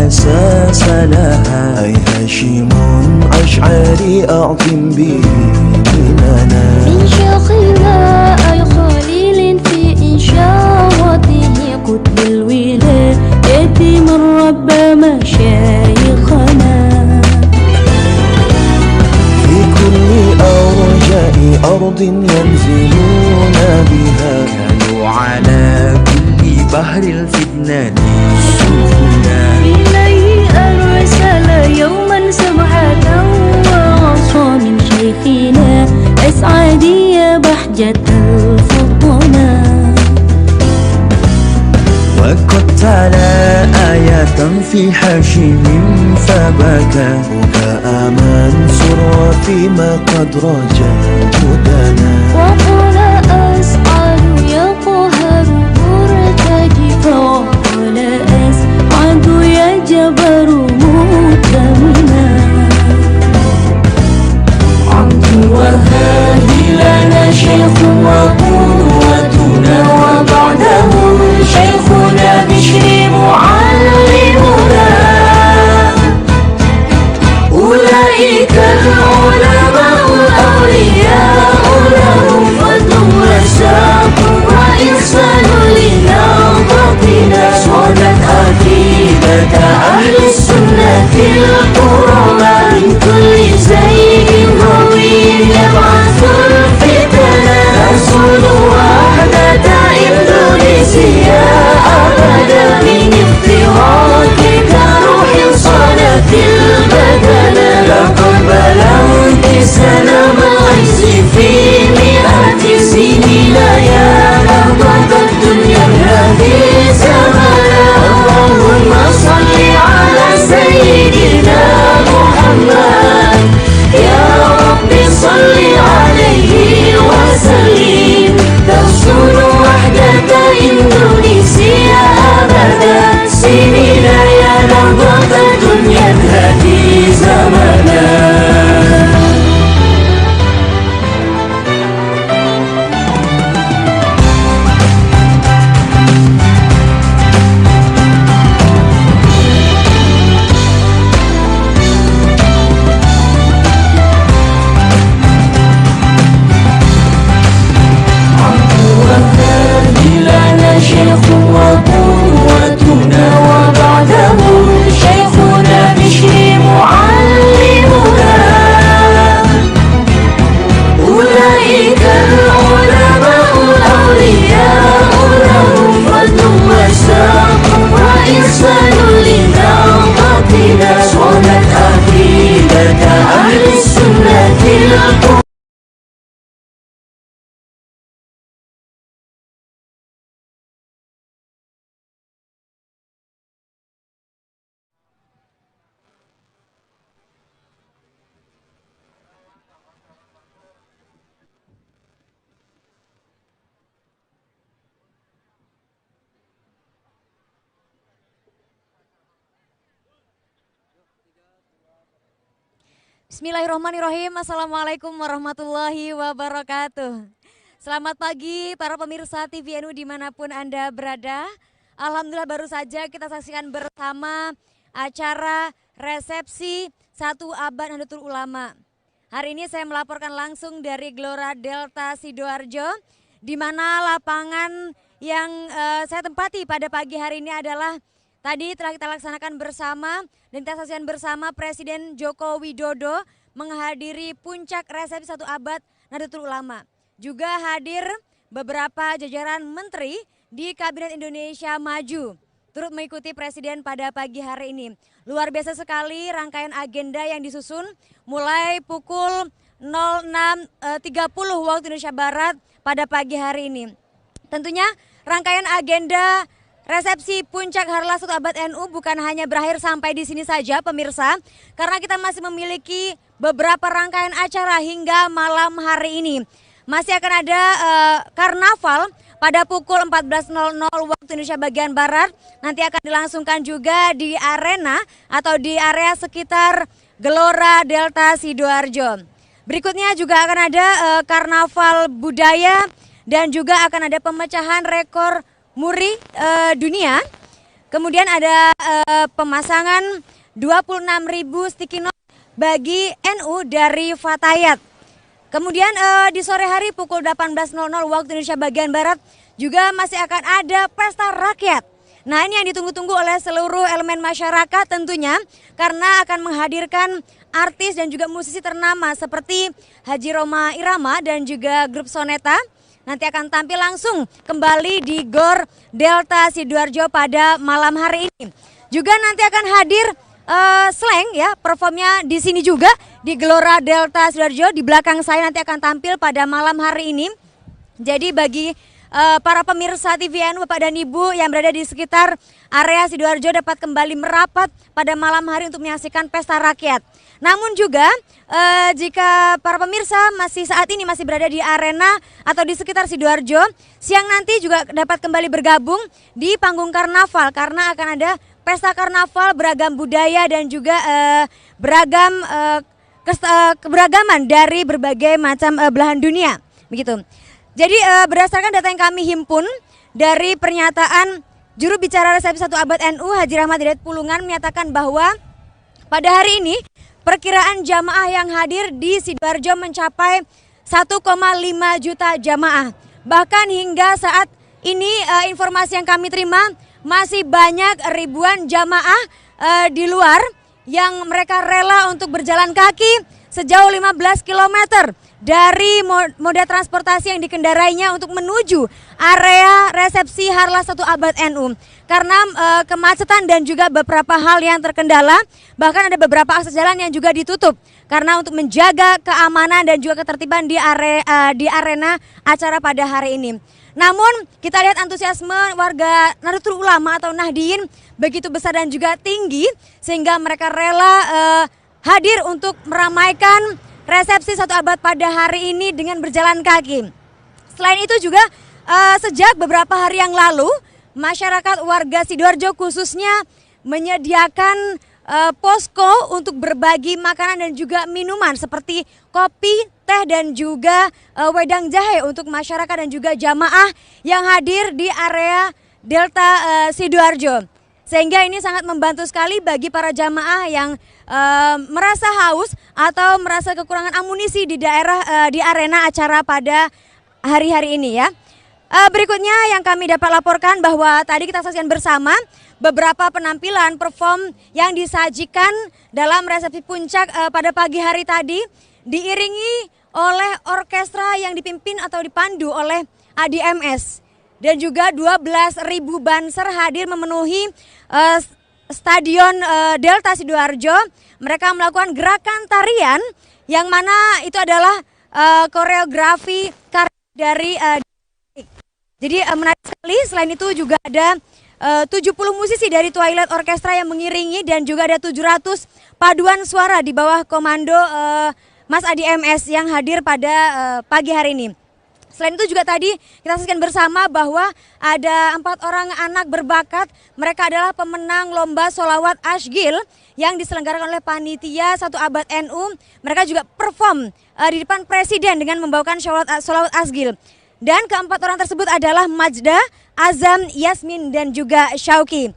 Speaker 8: أساس لها أي هاشم أشعري أعظم به ديننا
Speaker 10: من شيخنا أي خليل في إنشاءاته قطب الولاية من رب مشايخنا
Speaker 8: في كل أرجاء أرض ينزلون بها كانوا على كل بحر الفتنة سفنا
Speaker 10: إليه أرسل يوما سبعة وعصى من شيخنا أسعدي يا بحجة الفطنا
Speaker 8: وقد تلا آية في حشيم فبكى بكاء منصور وفيما قد رجا هدنا
Speaker 10: وقال أسعد يا قهر مرتجي فقال أسعد يا جبر مؤتمنا
Speaker 8: عبد الوهاب لنا شيخ وقوتنا وبعده شيخنا بشر معلمنا أولئك العلماء الأولياء لهم فضل وساق وإحسان لنهضتنا صونت عقيدة أهل السنة الكرماء من كل زيد غوي يبعث الفتنة رسول وحدة إندونيسيا أبدا من افتراقك روح صلاة البدن لقد بلغت سلام العز في مئة سنين يا نهضة الدنيا هذه زمانا اللهم صل على سيدنا محمد يا رب صل عليه وسلم ترسل وحدة إندونيسيا أبدا سنين يا نهضة الدنيا هذه زمانا لنا شيخ وقوتنا وبعده شيخنا بشر معلمنا أولئك العلماء الأولياء لهم فضل وساق وإحسان لنهضتنا صونت عقيدة أهل السنة الكرماء
Speaker 4: Bismillahirrahmanirrahim. Assalamualaikum warahmatullahi wabarakatuh. Selamat pagi para pemirsa TVNU dimanapun Anda berada. Alhamdulillah baru saja kita saksikan bersama acara resepsi 1 abad Nahdlatul Ulama. Hari ini saya melaporkan langsung dari Gelora Delta Sidoarjo, di mana lapangan yang saya tempati pada pagi hari ini adalah tadi telah kita laksanakan bersama dan kita saksikan bersama Presiden Joko Widodo menghadiri puncak resepsi 1 abad Nahdlatul Ulama. Juga hadir beberapa jajaran menteri di Kabinet Indonesia Maju turut mengikuti Presiden pada pagi hari ini. Luar biasa sekali rangkaian agenda yang disusun mulai pukul 06.30 waktu Indonesia Barat pada pagi hari ini. Tentunya rangkaian agenda resepsi puncak Harlah 1 Abad NU bukan hanya berakhir sampai di sini saja pemirsa, karena kita masih memiliki beberapa rangkaian acara hingga malam hari ini. Masih akan ada karnaval pada pukul 14.00 waktu Indonesia bagian Barat. Nanti akan dilangsungkan juga di arena atau di area sekitar Gelora Delta Sidoarjo. Berikutnya juga akan ada karnaval budaya dan juga akan ada pemecahan rekor muri dunia
Speaker 11: Kemudian ada pemasangan 26.000 sticky note bagi NU dari Fatayat. Kemudian di sore hari pukul 18.00 waktu Indonesia bagian Barat juga masih akan ada pesta rakyat. Nah, ini yang ditunggu-tunggu oleh seluruh elemen masyarakat tentunya karena akan menghadirkan artis dan juga musisi ternama seperti Haji Roma Irama dan juga grup Soneta. Nanti akan tampil langsung kembali di Gor Delta Sidoarjo pada malam hari ini. Juga nanti akan hadir Slang ya, performnya di sini juga di Gelora Delta Sidoarjo. Di belakang saya nanti akan tampil pada malam hari ini. Jadi bagi para pemirsa TVNU Bapak dan Ibu yang berada di sekitar area Sidoarjo dapat kembali merapat pada malam hari untuk menyaksikan pesta rakyat. Namun juga jika para pemirsa masih saat ini masih berada di arena atau di sekitar Sidoarjo, siang nanti juga dapat kembali bergabung di panggung karnaval karena akan ada pesta karnaval beragam budaya dan juga beragam keberagaman dari berbagai macam belahan dunia, begitu. Jadi berdasarkan data yang kami himpun dari pernyataan juru bicara resepsi 1 abad NU Haji Rahmat Hidayat Pulungan menyatakan bahwa pada hari ini perkiraan jamaah yang hadir di Sidoarjo mencapai 1,5 juta jamaah. Bahkan hingga saat ini informasi yang kami terima masih banyak ribuan jamaah di luar yang mereka rela untuk berjalan kaki sejauh 15 km dari moda transportasi yang dikendarainya untuk menuju area resepsi Harlas 1 abad NU. Karena kemacetan dan juga beberapa hal yang terkendala, bahkan ada beberapa akses jalan yang juga ditutup karena untuk menjaga keamanan dan juga ketertiban di arena acara pada hari ini. Namun kita lihat antusiasme warga Nahdlatul Ulama atau Nahdien begitu besar dan juga tinggi sehingga mereka rela hadir untuk meramaikan resepsi 1 abad pada hari ini dengan berjalan kaki. Selain itu juga sejak beberapa hari yang lalu masyarakat warga Sidoarjo khususnya menyediakan posko untuk berbagi makanan dan juga minuman seperti kopi, teh dan juga wedang jahe untuk masyarakat dan juga jamaah yang hadir di area Delta Sidoarjo. Sehingga ini sangat membantu sekali bagi para jamaah yang merasa haus atau merasa kekurangan amunisi di daerah di arena acara pada hari-hari ini ya. Berikutnya yang kami dapat laporkan bahwa tadi kita saksikan bersama beberapa penampilan perform yang disajikan dalam resepsi puncak pada pagi hari tadi diiringi oleh orkestra yang dipimpin atau dipandu oleh ADMS. Dan juga 12.000 banser hadir memenuhi Stadion Delta Sidoarjo. Mereka melakukan gerakan tarian yang mana itu adalah koreografi dari jadi menarik sekali. Selain itu juga ada 70 musisi dari Twilight Orchestra yang mengiringi dan juga ada 700 paduan suara di bawah komando Mas Adi MS yang hadir pada pagi hari ini. Selain itu juga tadi kita saksikan bersama bahwa ada 4 orang anak berbakat. Mereka adalah pemenang lomba sholawat Ashgil yang diselenggarakan oleh panitia 1 abad NU. Mereka juga perform di depan presiden dengan membawakan sholawat Ashgil. Dan keempat orang tersebut adalah Majda, Azam, Yasmin dan juga Syauki.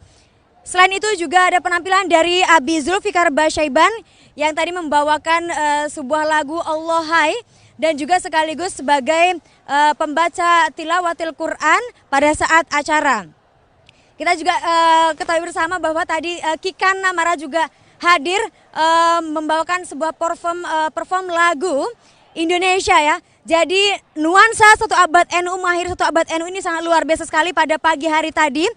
Speaker 11: Selain itu juga ada penampilan dari Abi Zulfikar Basyaiban yang tadi membawakan sebuah lagu Allah Hai dan juga sekaligus sebagai pembaca tilawatil Quran pada saat acara. Kita juga ketahui bersama bahwa tadi Kikan Namara juga hadir membawakan sebuah perform lagu Indonesia ya. Jadi nuansa 1 abad NU, mahir 1 abad NU ini sangat luar biasa sekali pada pagi hari tadi.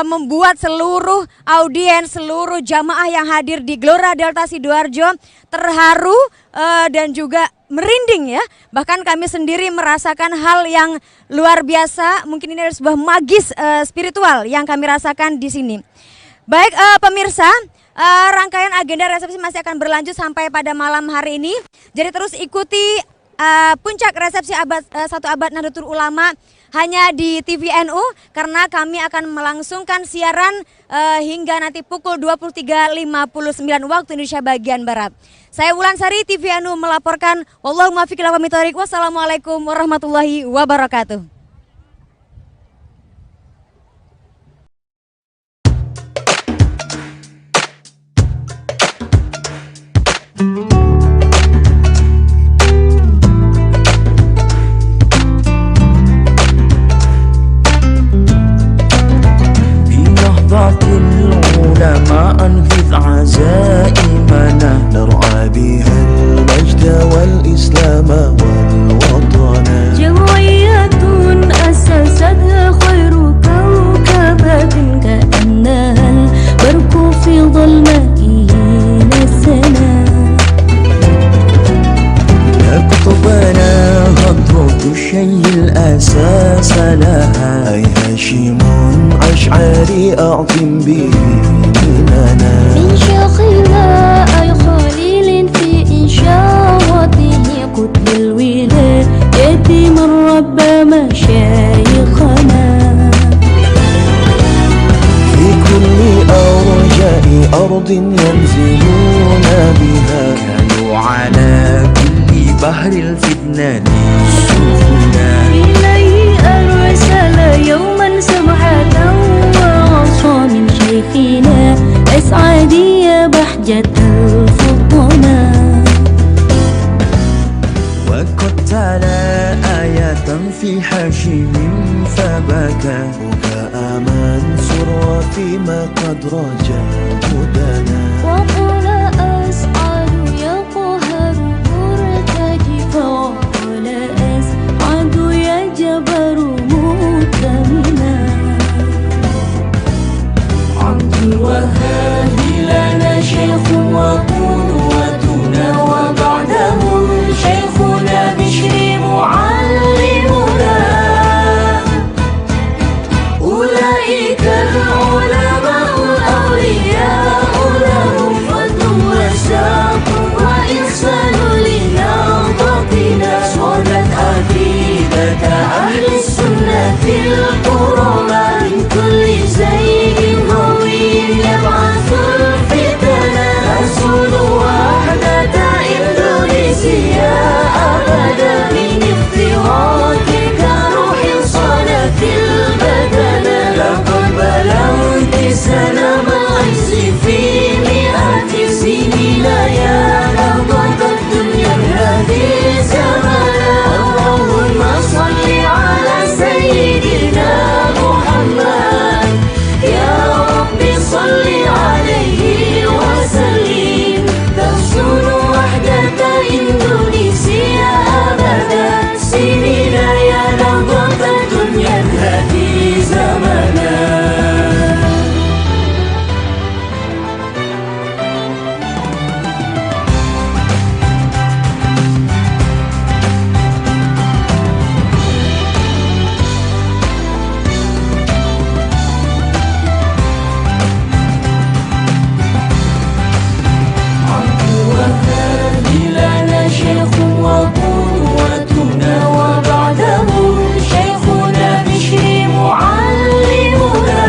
Speaker 11: Membuat seluruh audiens, seluruh jamaah yang hadir di Gelora Delta Sidoarjo terharu dan juga merinding ya. Bahkan kami sendiri merasakan hal yang luar biasa. Mungkin ini adalah sebuah magis spiritual yang kami rasakan di sini. Baik pemirsa, rangkaian agenda resepsi masih akan berlanjut sampai pada malam hari ini. Jadi terus ikuti puncak resepsi 1 abad Nahdlatul Ulama hanya di TVNU karena kami akan melangsungkan siaran hingga nanti pukul 23.59 waktu Indonesia bagian Barat. Saya Wulansari, TVNU melaporkan. Wallahu muwaffiq ila aqwamit thoriq. Wassalamualaikum warahmatullahi wabarakatuh.
Speaker 10: المائين السنا
Speaker 8: يا قطبنا هضرة الشيء الأساس لها أي هاشم أشعري أعظم به لنا
Speaker 10: من شيخنا أي خليل في إنشاءاته قطب الولاية من رب مشايخنا
Speaker 8: في كل أرجاء أرض ينزلون بها كانوا على كل بحر الفتنة سفنا
Speaker 10: إليه أرسل يوما سمحة وعصى من شيخنا أسعدي بحجة الفطنا
Speaker 8: وقد تلا آية في حاشم فبكى بكاء منصور وفيما قد رجا هدنا
Speaker 10: وقال أسعد يا قهر مرتجفا وقال أسعد يا جبر مؤتمنا عبد الوهاب لنا شيخ وقدوتنا وبعده شيخنا بشر معلمنا أولئك العلماء الأولياء لهم فضل وساق وإحسان لنهضتنا صونت عقيدة أهل السنة الكرماء من كل زيغ غوي يبعث الفتن رسول وحدة إندونيسيا أبدا من افتراضك روح صنف البدن لقد بلغت سلام العز في مئات سنين يا نهضة الدنيا هذه زمانا اللهم صل على سيدنا محمد يا رب صل عليه وسلم تحسن وحدة إندونيسيا أبدا سنين يا نهضة الدنيا هذه زمانا لنا شيخ وقدوتنا وبعده شيخنا بشر معلمنا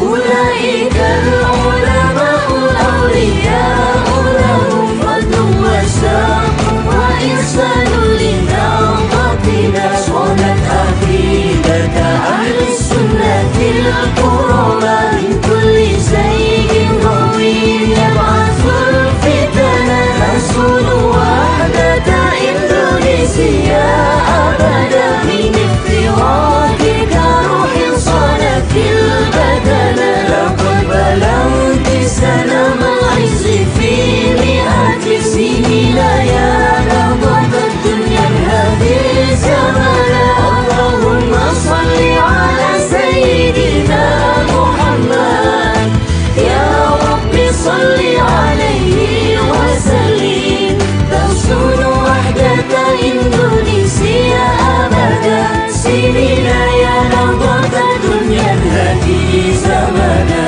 Speaker 10: أولئك العلماء الأولياء لهم فضل وساق وإحسان لنهضتنا صونت عقيدة أهل السنة الكرماء من كل زيغ غوي يبعث الفتن رسول وحدة إندونيسيا أبدا من افتراضك روح صنف البدن لقد بلغت سلام العز في مئات سنين يا نهضة الدنيا هذه زمانا اللهم صل على سيدنا محمد يا رب صل عليه وسلم تحسن وحدة إندونيسيا أبدا سنين يا نهضة الدنيا هذه زمانا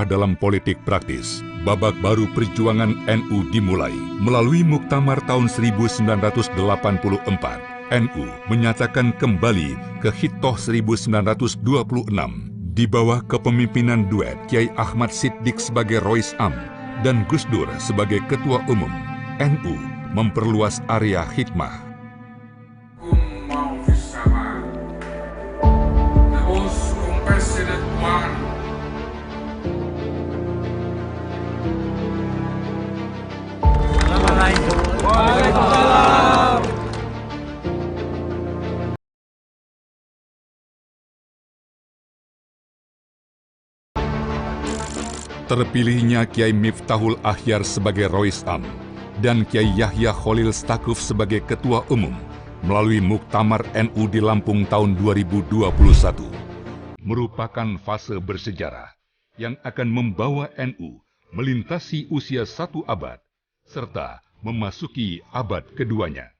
Speaker 12: dalam politik praktis. Babak baru perjuangan NU dimulai. Melalui Muktamar tahun 1984, NU menyatakan kembali ke Hitoh 1926 di bawah kepemimpinan duet Kiai Ahmad Siddiq sebagai Rois Am dan Gus Dur sebagai Ketua Umum. NU memperluas area hikmah. Terpilihnya Kiai Miftahul Ahyar sebagai Rois Am dan Kiai Yahya Khalil Stakuf sebagai Ketua Umum melalui Muktamar NU di Lampung tahun 2021 merupakan fase bersejarah yang akan membawa NU melintasi usia 1 abad serta memasuki abad keduanya.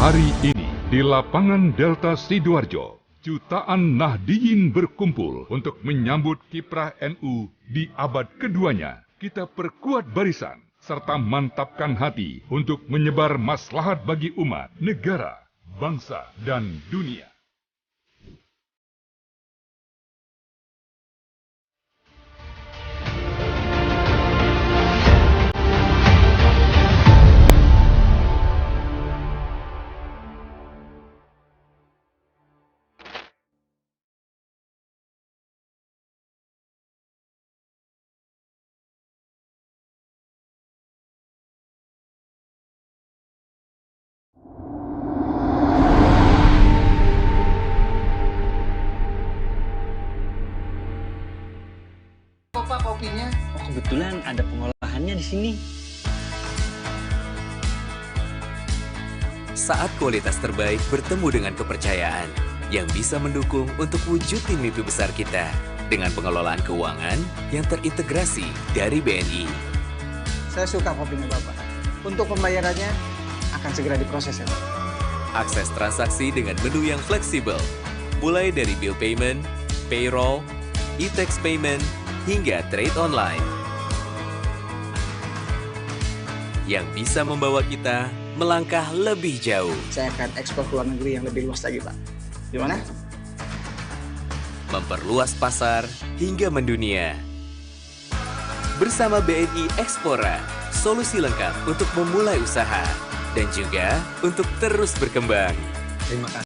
Speaker 12: Hari ini di lapangan Delta Sidoarjo, jutaan Nahdiyin berkumpul untuk menyambut kiprah NU di abad keduanya. Kita perkuat barisan serta mantapkan hati untuk menyebar maslahat bagi umat, negara, bangsa, dan dunia.
Speaker 13: Pak, kopinya? Oh, kebetulan ada pengolahannya di sini.
Speaker 14: Saat kualitas terbaik bertemu dengan kepercayaan yang bisa mendukung untuk wujudin mimpi besar kita dengan pengelolaan keuangan yang terintegrasi dari BNI.
Speaker 13: Saya suka kopinya Bapak. Untuk pembayarannya akan segera diproses ya Pak.
Speaker 14: Akses transaksi dengan menu yang fleksibel, mulai dari bill payment, payroll, e-tax payment, hingga trade online. Yang bisa membawa kita melangkah lebih jauh.
Speaker 13: Saya akan ekspor ke luar negeri yang lebih luas lagi Pak. Gimana?
Speaker 14: Memperluas pasar hingga mendunia. Bersama BNI Ekspora, solusi lengkap untuk memulai usaha dan juga untuk terus berkembang.
Speaker 13: Terima kasih.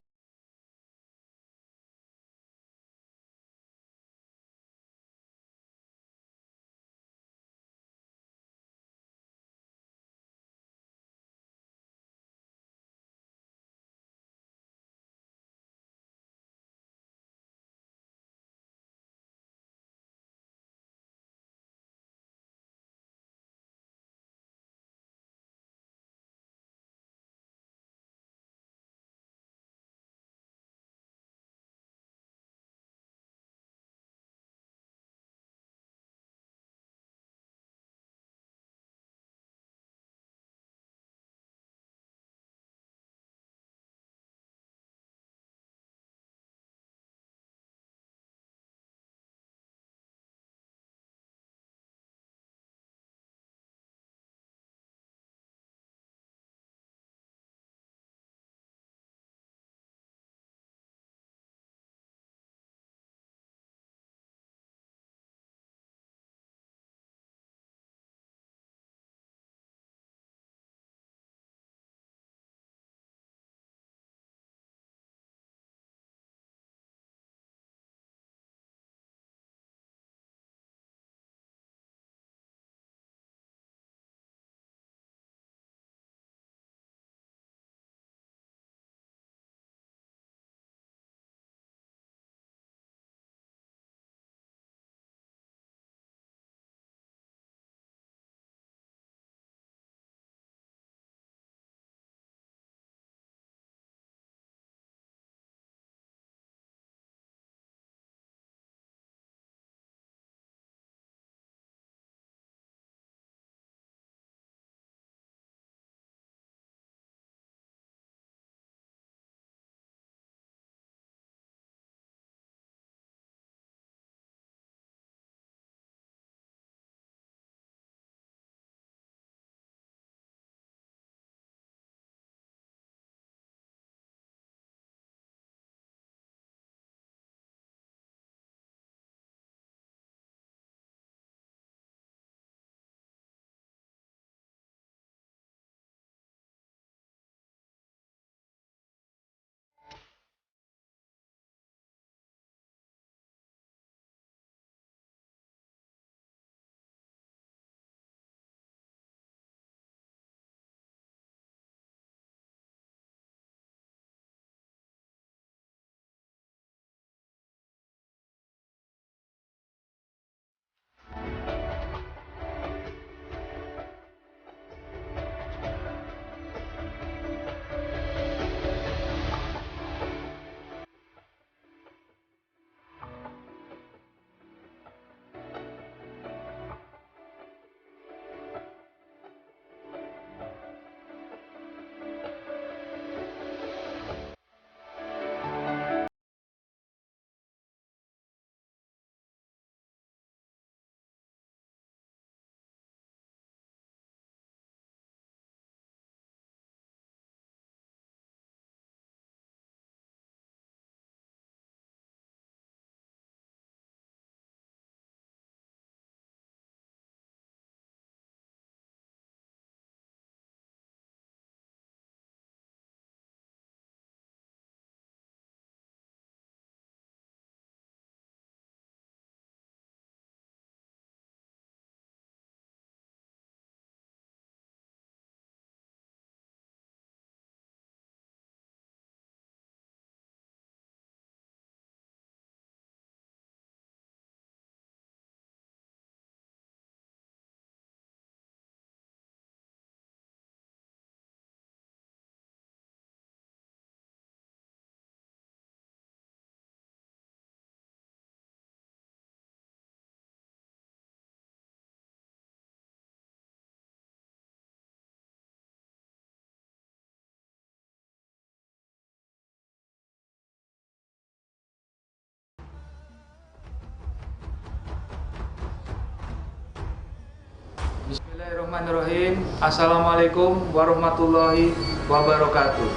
Speaker 15: Bismillahirrahmanirrahim. Assalamualaikum warahmatullahi wabarakatuh.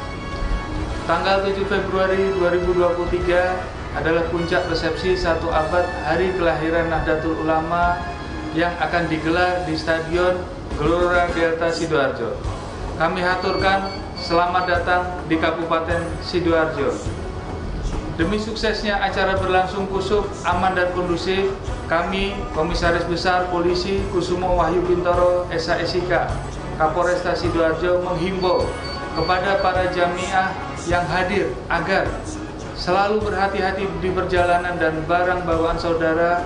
Speaker 15: Tanggal 7 Februari 2023 adalah puncak resepsi 1 abad hari kelahiran Nahdlatul Ulama yang akan digelar di Stadion Gelora Delta Sidoarjo. Kami haturkan selamat datang di Kabupaten Sidoarjo. Demi suksesnya acara berlangsung kusuk, aman dan kondusif, kami, Komisaris Besar Polisi Kusumo Wahyu Bintoro SHSIK, Kapolresta Sidoarjo menghimbau kepada para jamiah yang hadir agar selalu berhati-hati di perjalanan dan barang bawaan saudara,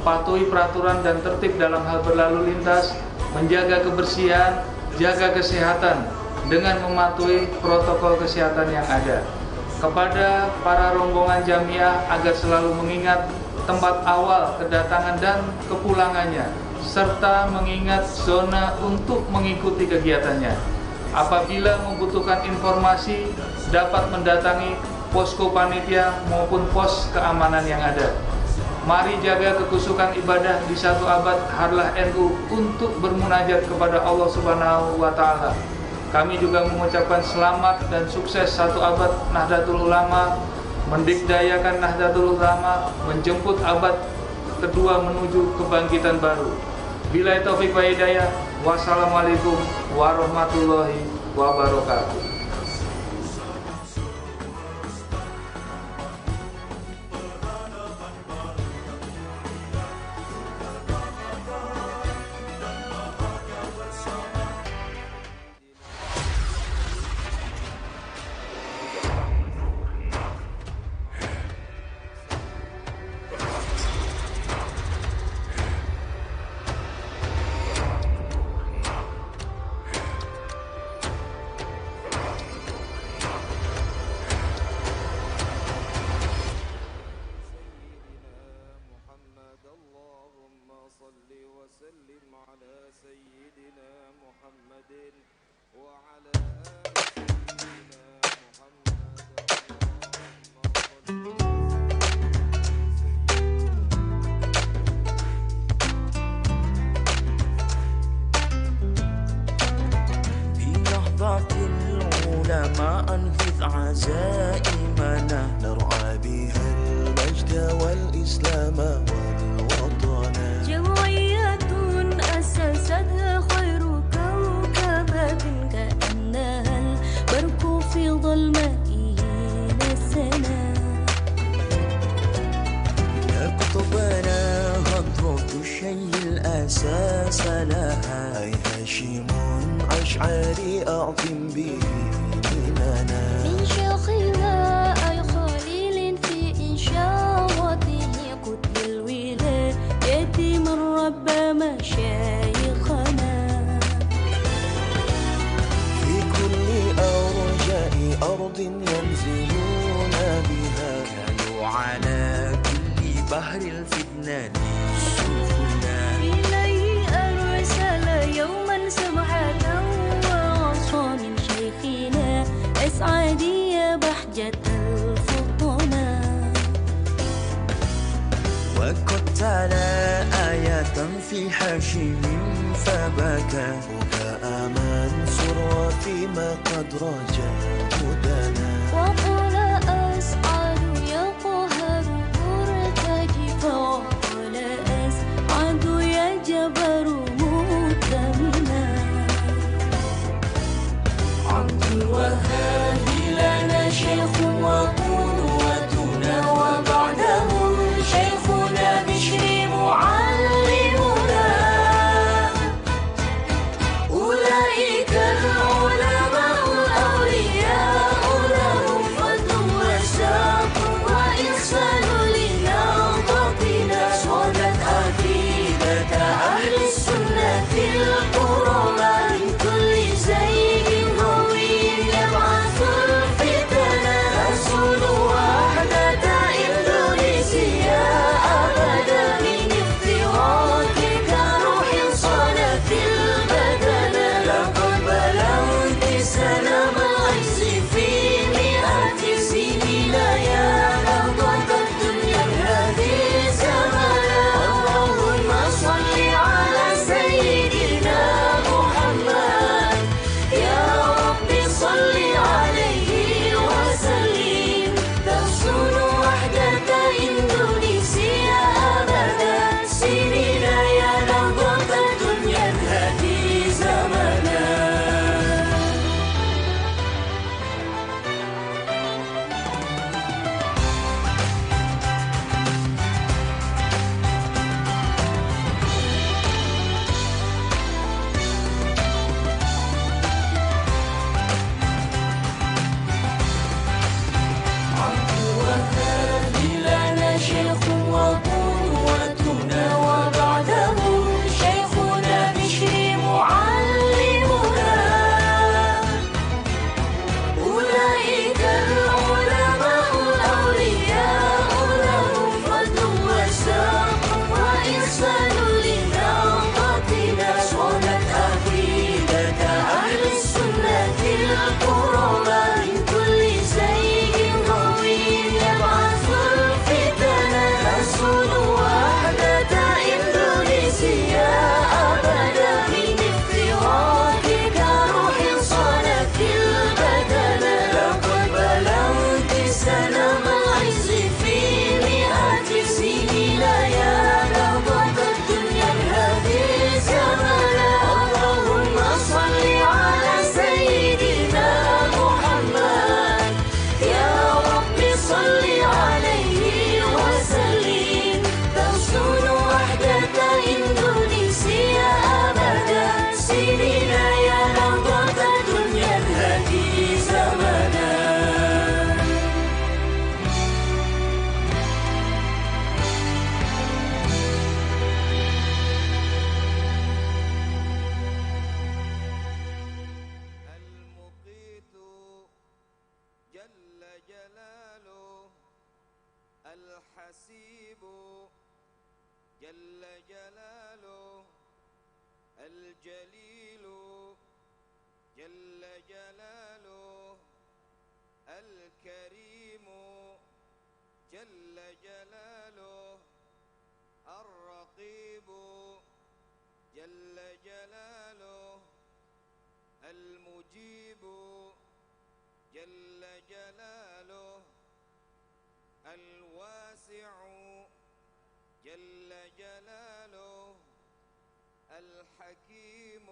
Speaker 15: patuhi peraturan dan tertib dalam hal berlalu lintas, menjaga kebersihan, jaga kesehatan dengan mematuhi protokol kesehatan yang ada. Kepada para rombongan jamiah agar selalu mengingat tempat awal kedatangan dan kepulangannya, serta mengingat zona untuk mengikuti kegiatannya. Apabila membutuhkan informasi, dapat mendatangi posko panitia maupun pos keamanan yang ada. Mari jaga kekusukan ibadah di 1 abad Harlah NU untuk bermunajat kepada Allah Subhanahu wa Ta'ala. Kami juga mengucapkan selamat dan sukses 1 abad Nahdlatul Ulama, mendikdayakan Nahdlatul Ulama, menjemput abad kedua menuju kebangkitan baru. Billahi taufiq wa hidayah. Wassalamualaikum warahmatullahi wabarakatuh.
Speaker 8: العلماء أنفذ عزائمنا نرعى بها المجد والإسلام والوطن.
Speaker 10: جمعية أسستها خير كوكبة كأنها البرق في ظلمائه نسنا.
Speaker 8: يا قطبنا هضرة الشيء الأساس لها أي هاشم أشعري أعظم به إيمانا.
Speaker 10: من شيخنا أي خليل في إنشاءاته قطب الولاية من ربى مشايخنا.
Speaker 8: في كل أرجاء أرض ينزلون بها كانوا على كل بحر الفتنة سفنا.
Speaker 10: إليه أرسل يوما سمحة وعصى من شيخنا أسعدي يا بحجة الفطنا.
Speaker 8: وقد تلا آية في حاشم فبكى بكاء منصور وفيما قد رجا هدنا.
Speaker 10: وقال أسعد يا قهر مرتجي فقال أسعد يا جبر مؤتمنا.
Speaker 8: عبد الوهاب لنا شيخ وقدوتنا وبعده شيخنا بشر معلمنا. أولئك العلماء الأولياء لهم
Speaker 16: جل جلاله الجليل جل جلاله الكريم جل جلاله الرقيب جل جلاله المجيب جل جلاله الواسع جل جلاله الحكيم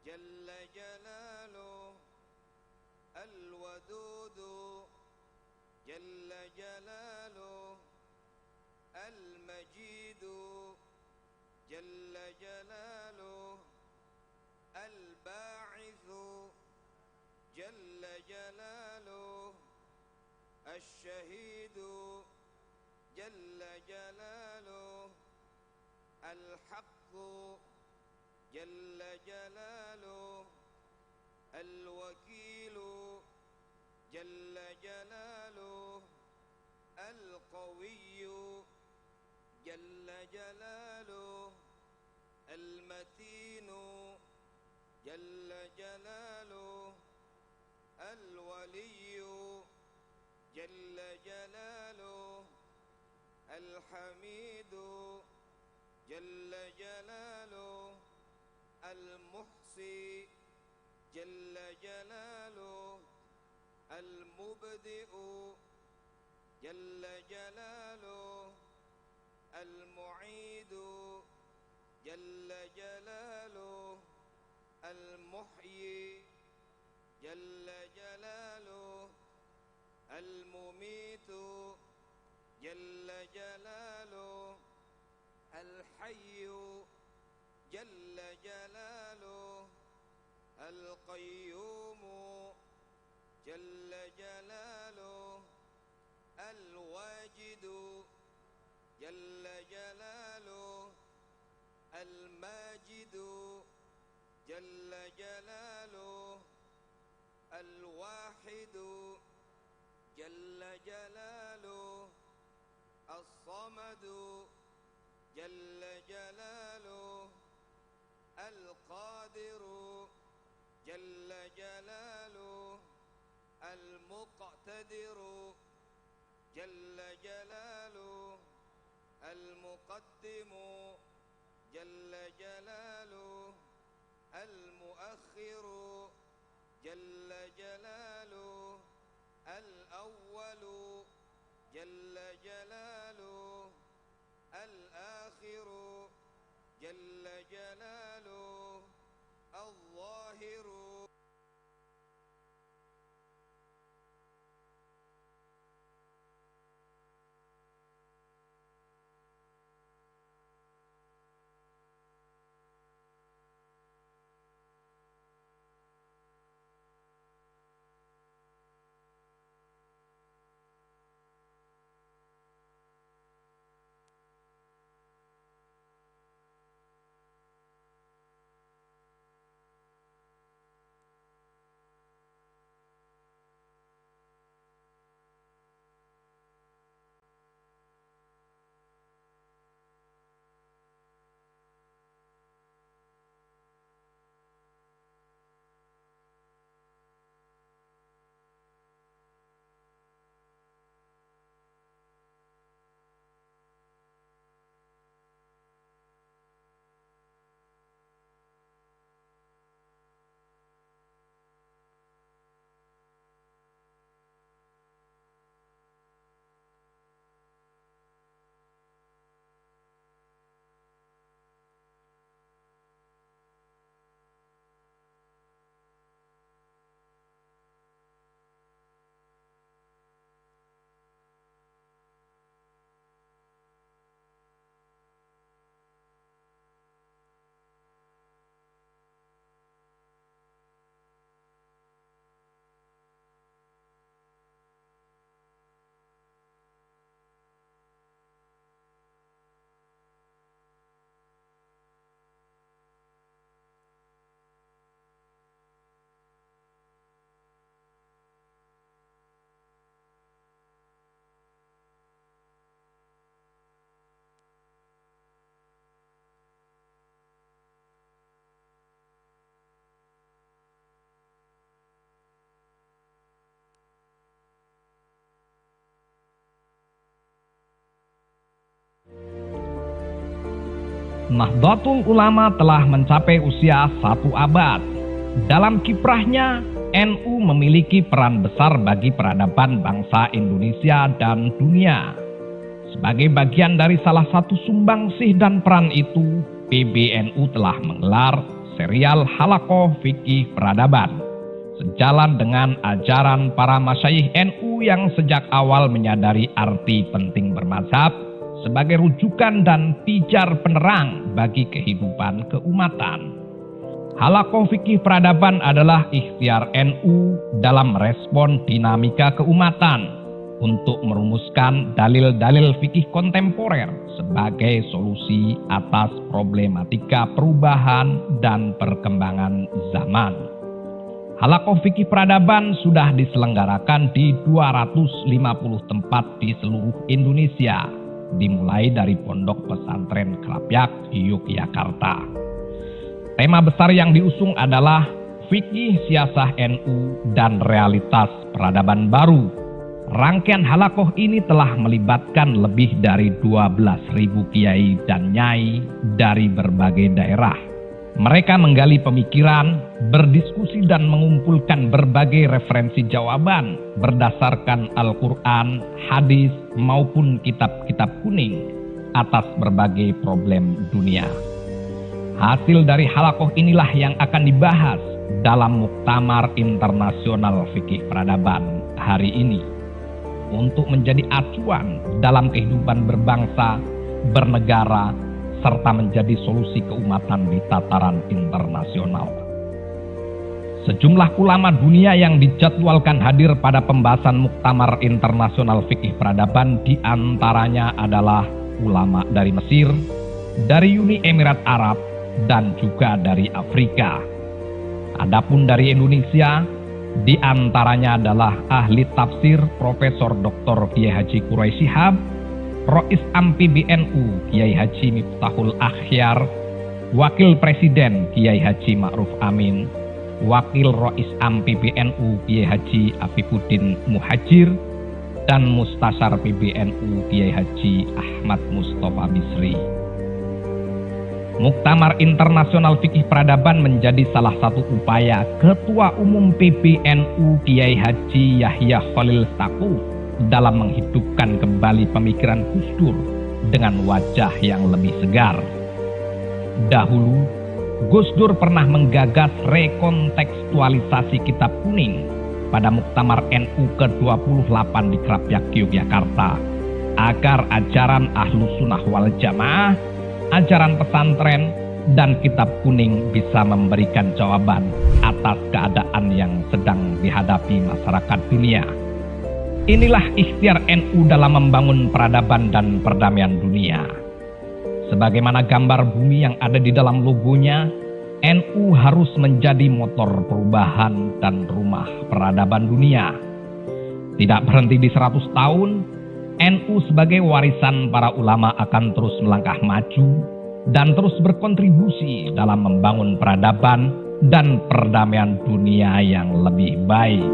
Speaker 16: جل جلاله الودود جل جلاله المجيد جل جلاله الباعث جل جلاله الشهيد جل جلاله الحق جل جلاله الوكيل جل جلاله القوي جل جلاله المتين جل جلاله الولي جل جلاله الحميد جل جلاله المحصي جل جلاله المبدئ جل جلاله المعيد جل جلاله المحيي جل جلاله المميت جل جلاله الحي جل جلاله القيوم جل جلاله الواجد جل جلاله الماجد جل جلاله الواحد جل جلاله الصمد جل جلاله القادر جل جلاله المقتدر جل جلاله المقدم جل جلاله المؤخر جل جلاله الأول جل جلاله الآخر جل جلاله الظاهر
Speaker 17: Nahdlatul Ulama telah mencapai usia 1 abad. Dalam kiprahnya, NU memiliki peran besar bagi peradaban bangsa Indonesia dan dunia. Sebagai bagian dari salah satu sumbangsih dan peran itu, PBNU telah menggelar serial Halaqah Fikih Peradaban, sejalan dengan ajaran para masyayikh NU yang sejak awal menyadari arti penting bermazhab sebagai rujukan dan pijar penerang bagi kehidupan keumatan. Halaqah Fikih Peradaban adalah ikhtiar NU dalam merespon dinamika keumatan untuk merumuskan dalil-dalil fikih kontemporer sebagai solusi atas problematika perubahan dan perkembangan zaman. Halaqah Fikih Peradaban sudah diselenggarakan di 250 tempat di seluruh Indonesia, dimulai dari Pondok Pesantren Krapyak, Yogyakarta. Tema besar yang diusung adalah fikih siasah NU dan realitas peradaban baru. Rangkaian halaqah ini telah melibatkan lebih dari 12.000 kiai dan nyai dari berbagai daerah. Mereka menggali pemikiran, berdiskusi dan mengumpulkan berbagai referensi jawaban berdasarkan Al-Quran, hadis maupun kitab-kitab kuning atas berbagai problem dunia. Hasil dari halaqah inilah yang akan dibahas dalam Muktamar Internasional Fikih Peradaban hari ini, untuk menjadi acuan dalam kehidupan berbangsa, bernegara, serta menjadi solusi keumatan di tataran internasional. Sejumlah ulama dunia yang dijadwalkan hadir pada pembahasan Muktamar Internasional Fikih Peradaban diantaranya adalah ulama dari Mesir, dari Uni Emirat Arab, dan juga dari Afrika. Adapun dari Indonesia, di antaranya adalah ahli tafsir Profesor Dr. Kiai Haji Quraisy Shihab, Rois Am PBNU Kiai Haji Miftahul Akhyar, Wakil Presiden Kiai Haji Ma'ruf Amin, Wakil Rois Am PBNU Kiai Haji Afifuddin Muhajir, dan Mustasyar PBNU Kiai Haji Ahmad Mustafa Bisri. Muktamar Internasional Fikih Peradaban menjadi salah satu upaya Ketua Umum PBNU Kiai Haji Yahya Khalil Stakuf dalam menghidupkan kembali pemikiran Gus Dur dengan wajah yang lebih segar. Dahulu, Gus Dur pernah menggagas rekontekstualisasi kitab kuning pada Muktamar NU ke-28 di Krapyak, Yogyakarta, agar ajaran Ahlus Sunnah wal Jamaah, ajaran pesantren, dan kitab kuning bisa memberikan jawaban atas keadaan yang sedang dihadapi masyarakat dunia. Inilah ikhtiar NU dalam membangun peradaban dan perdamaian dunia. Sebagaimana gambar bumi yang ada di dalam logonya, NU harus menjadi motor perubahan dan rumah peradaban dunia. Tidak berhenti di 100 tahun, NU sebagai warisan para ulama akan terus melangkah maju dan terus berkontribusi dalam membangun peradaban dan perdamaian dunia yang lebih baik.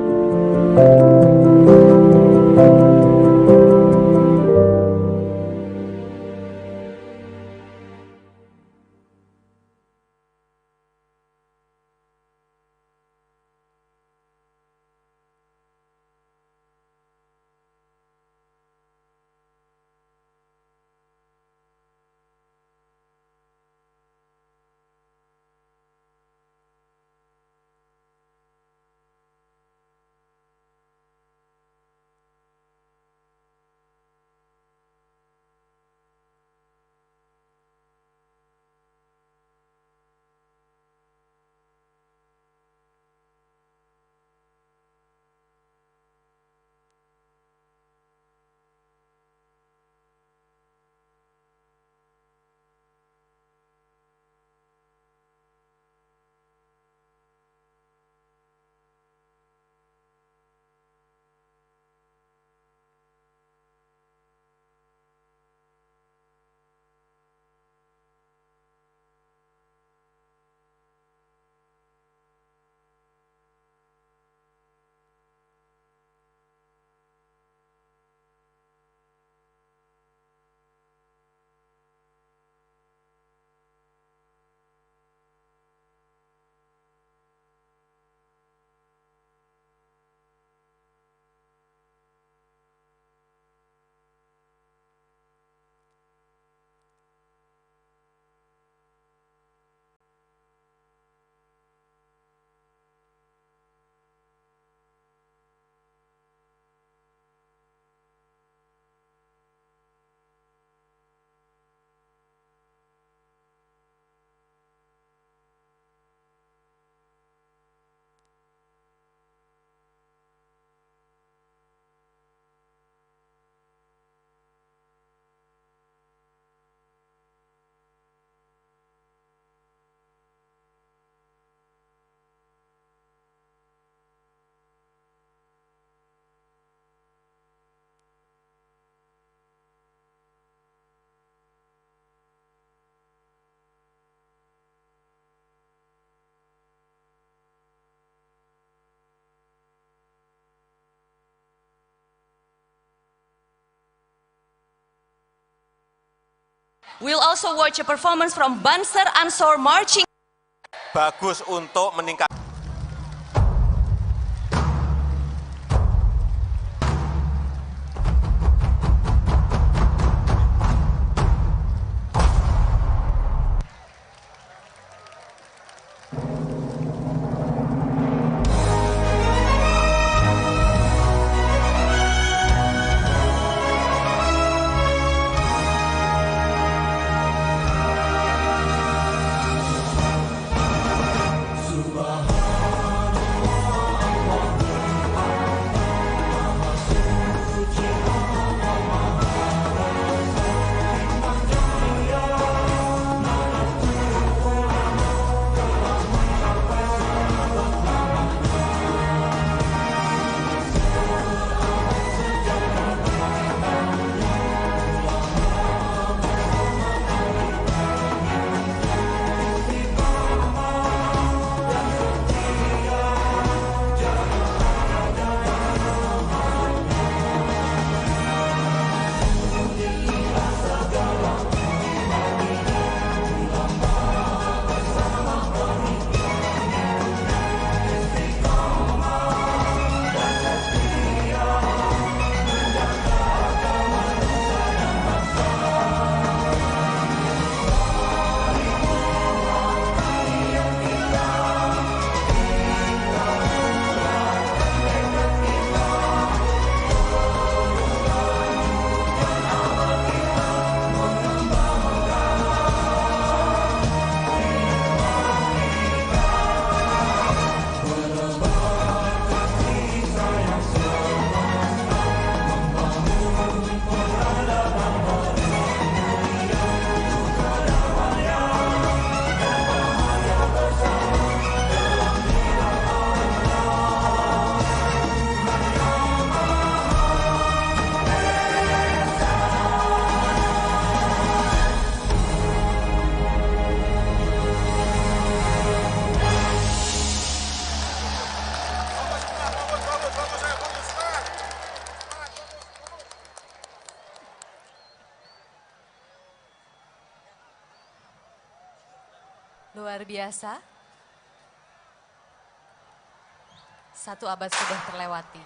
Speaker 4: We'll also watch a performance from Banser Ansor Marching.
Speaker 5: Bagus untuk meningkat.
Speaker 4: Luar biasa. Satu abad sudah terlewati.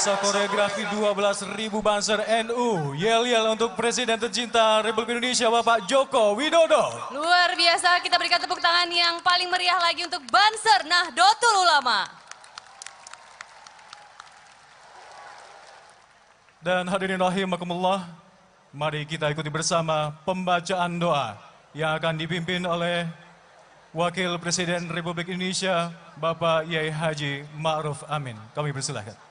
Speaker 3: luar biasa koreografi 12.000 banser NU. Yel-yel untuk Presiden tercinta Republik Indonesia Bapak Joko Widodo.
Speaker 4: Luar biasa, kita berikan tepuk tangan yang paling meriah lagi untuk Banser Nahdlatul Ulama.
Speaker 3: Dan hadirin rahimakumullah, mari kita ikuti bersama pembacaan doa yang akan dipimpin oleh Wakil Presiden Republik Indonesia, Bapak Yai Haji Ma'ruf Amin. Kami persilahkan.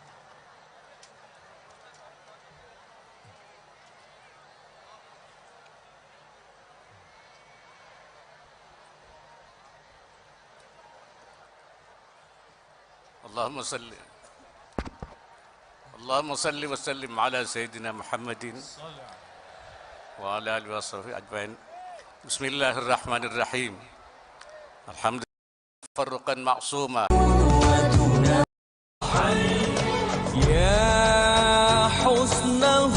Speaker 7: Allahumma salli wa sallim ala Sayyidina Muhammadin wa ala alihi wa sahbihi ajma'in. Bismillahirrahmanirrahim. Alhamdulillah farruqan ma'suma.
Speaker 8: يا حسنه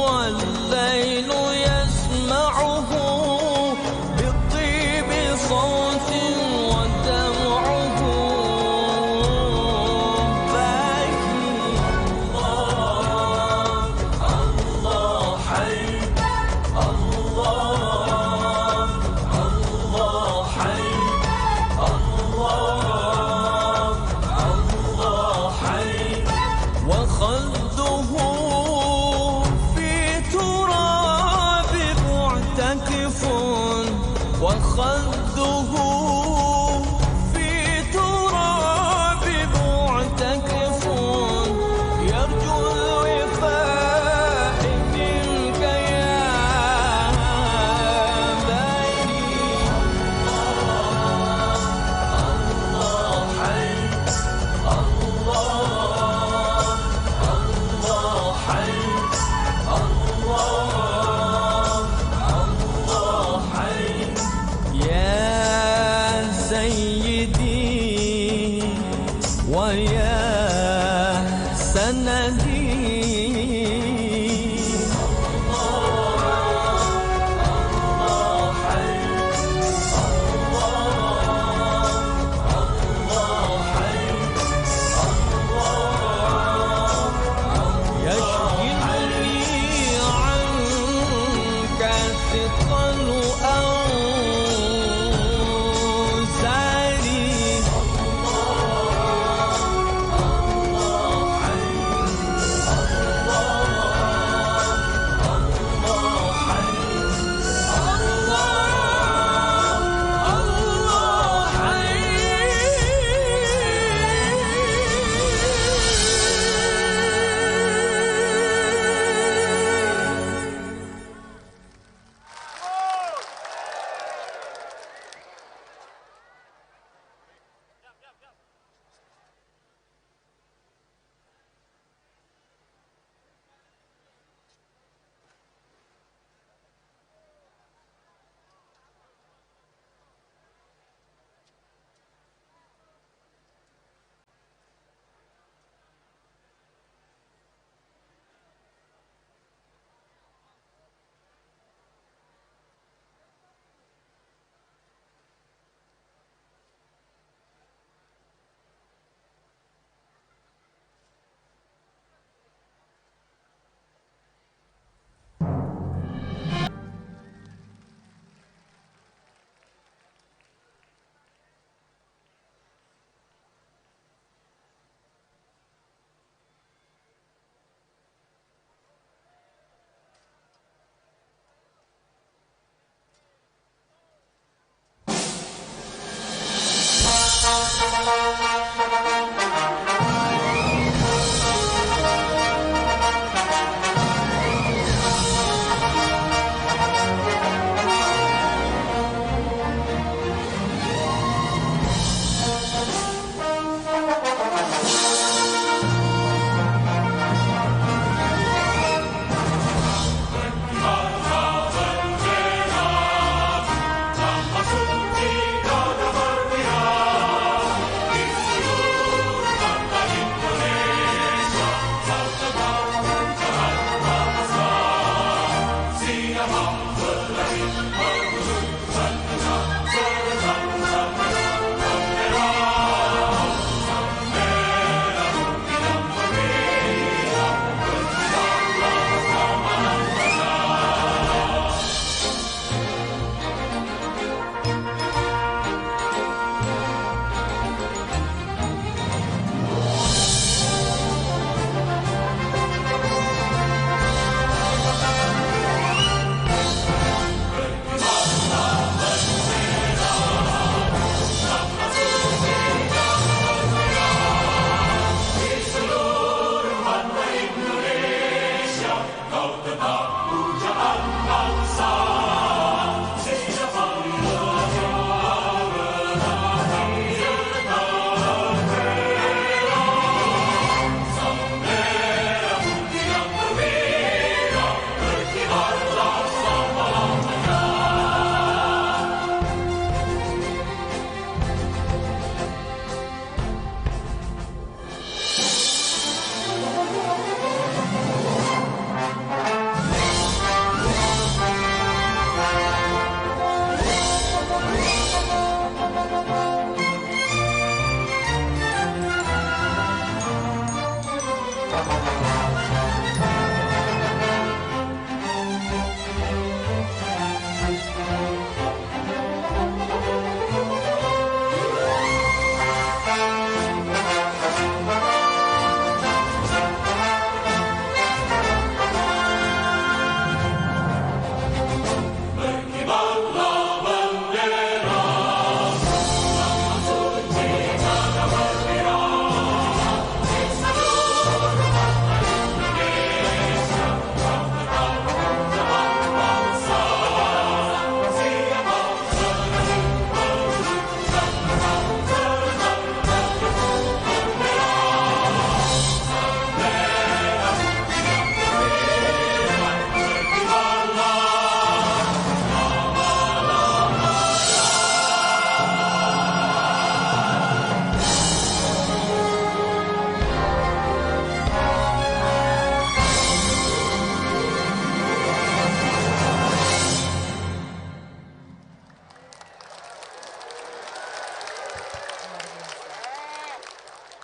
Speaker 8: والليل يسمعه بالطيب صوت ودمعه باكي الله الله حي الله الله حي الله الله حي وخده في تراب معتكف وخده في تراب معتكف يرجو الوفاء منك يا باري الله حي الله الله حي الله الله حي يا سيدي ويا سندي الله حي الله حي يشغلني عنك ثقل أوزاري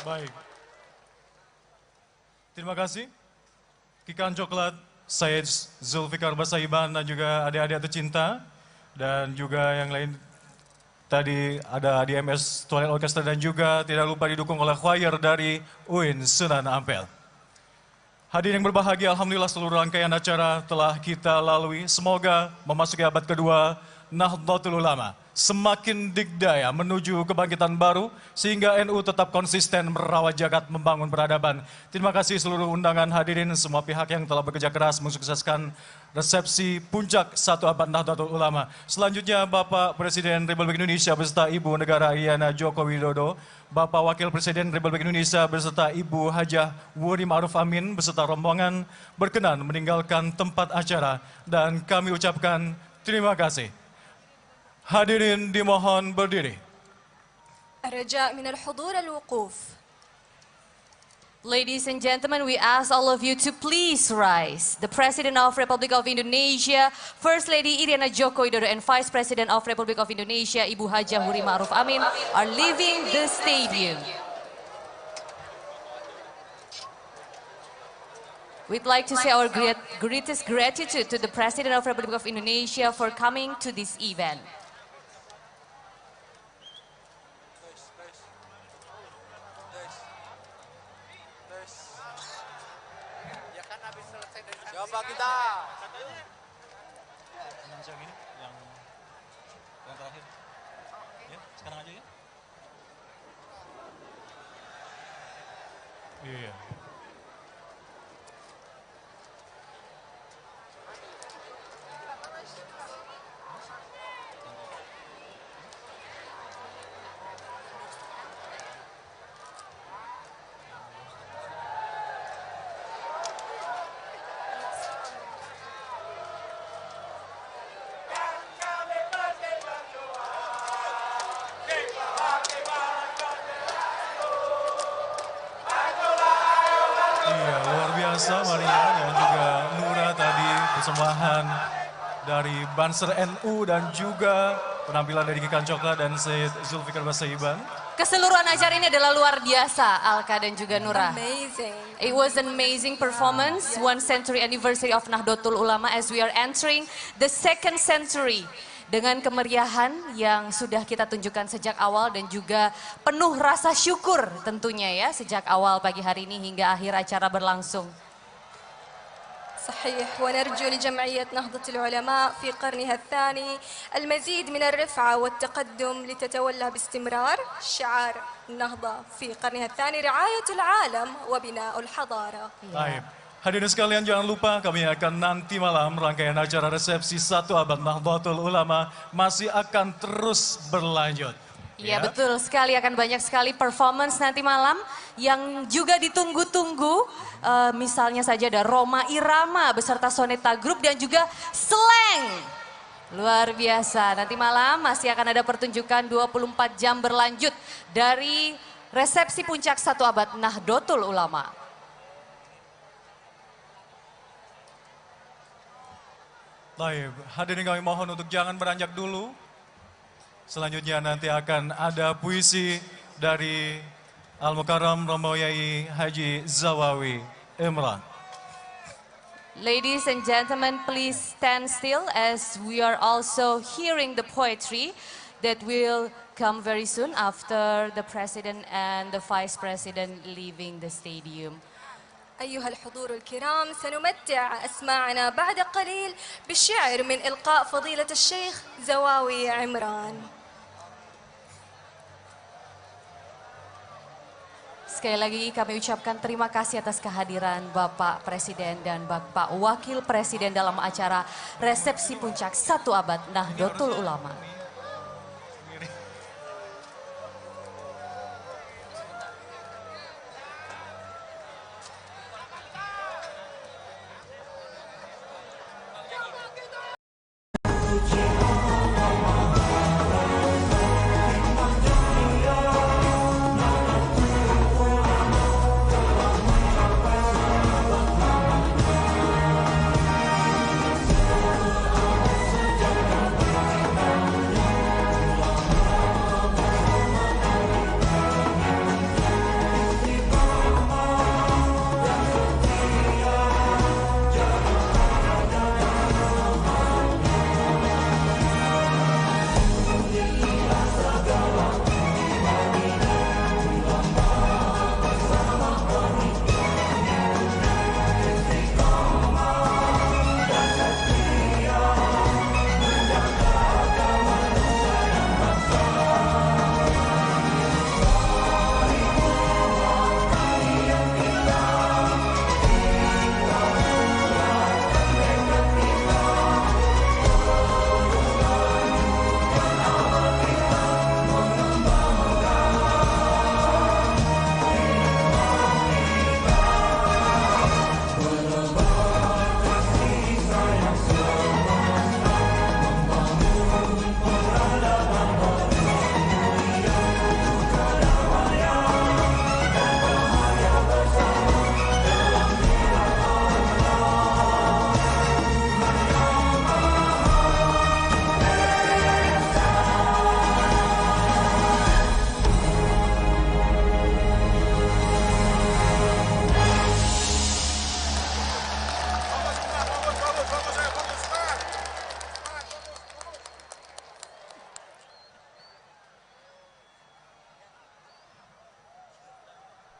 Speaker 3: Baik. Terima kasih. Kikan Coklat, Syed Zulfikar Basaiban dan juga adik-adik tercinta. Dan juga yang lain tadi ada DMS Twilight Orchestra dan juga tidak lupa didukung oleh choir dari UIN Sunan Ampel. Hadirin yang berbahagia, alhamdulillah seluruh rangkaian acara telah kita lalui. Semoga memasuki abad kedua Nahdlatul Ulama semakin digdaya menuju kebangkitan baru sehingga NU tetap konsisten merawat jagat membangun peradaban. Terima kasih seluruh undangan hadirin semua pihak yang telah bekerja keras mensukseskan resepsi puncak 1 abad Nahdlatul Ulama. Selanjutnya Bapak Presiden Republik Indonesia beserta Ibu Negara Iriana Joko Widodo, Bapak Wakil Presiden Republik Indonesia beserta Ibu Hajah Wuri Ma'ruf Amin beserta rombongan berkenan meninggalkan tempat acara dan kami ucapkan terima kasih. Hadirin dimohon berdiri.
Speaker 6: الرجاء من الحضور الوقوف.
Speaker 4: Ladies and gentlemen, we ask all of you to please rise. The President of Republic of Indonesia, First Lady Iriana Joko Widodo, and Vice President of Republic of Indonesia, Ibu Hajah Wuri Ma'ruf Amin, are leaving the stadium. We'd like to say our greatest gratitude to the President of Republic of Indonesia for coming to this event.
Speaker 16: Coba kita.
Speaker 3: Yang ini, yang terakhir. Ya, sekarang aja ya. Iya. Iya, luar biasa Maria dan juga Nura tadi persembahan dari Banser NU dan juga penampilan dari Kikan Coklat dan Syed Zulfikar Basaiban.
Speaker 4: Keseluruhan acara ini adalah luar biasa, Alka dan juga Nura.
Speaker 6: Amazing.
Speaker 4: It was an amazing performance, 1 century anniversary of Nahdlatul Ulama as we are entering the 2nd century. Dengan kemeriahan yang sudah kita tunjukkan sejak awal dan juga penuh rasa syukur tentunya ya sejak awal pagi hari ini hingga akhir acara berlangsung.
Speaker 6: صحيح ونرجو لجمعية نهضة العلماء في قرنها الثاني المزيد من الرفعة والتقدم لتتولى باستمرار شعار النهضة في قرنها الثاني رعاية العالم وبناء الحضارة.
Speaker 3: Baik. Hadirin sekalian jangan lupa kami akan nanti malam rangkaian acara resepsi 1 abad Nahdlatul Ulama masih akan terus berlanjut.
Speaker 4: Iya betul sekali, akan banyak sekali performance nanti malam yang juga ditunggu-tunggu. Misalnya saja ada Roma Irama beserta Soneta Group dan juga Slang. Luar biasa, nanti malam masih akan ada pertunjukan 24 jam berlanjut dari resepsi puncak 1 abad Nahdlatul Ulama.
Speaker 3: Baik, hadirin kami mohon untuk jangan beranjak dulu. Selanjutnya nanti akan ada puisi dari Al-Mukarram Romo Yai Haji Zawawi Imran.
Speaker 4: Ladies and gentlemen, please stand still as we are also hearing the poetry that will come very soon after the President and the Vice President leaving the stadium.
Speaker 6: أيها الحضور الكرام سنمتع أسماعنا بعد قليل بالشعر من إلقاء فضيلة الشيخ زواوي عمران.
Speaker 4: Sekali lagi kami ucapkan terima kasih atas kehadiran Bapak Presiden dan Bapak Wakil Presiden dalam acara resepsi puncak 1 abad Nahdlatul Ulama.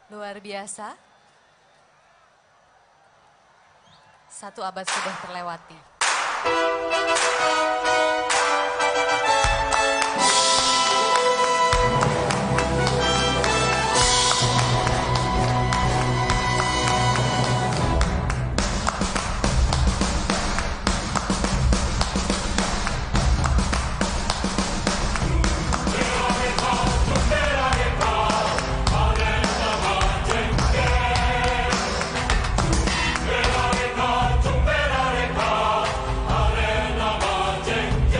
Speaker 4: Luar biasa. 1 abad sudah terlewati.
Speaker 8: Jeng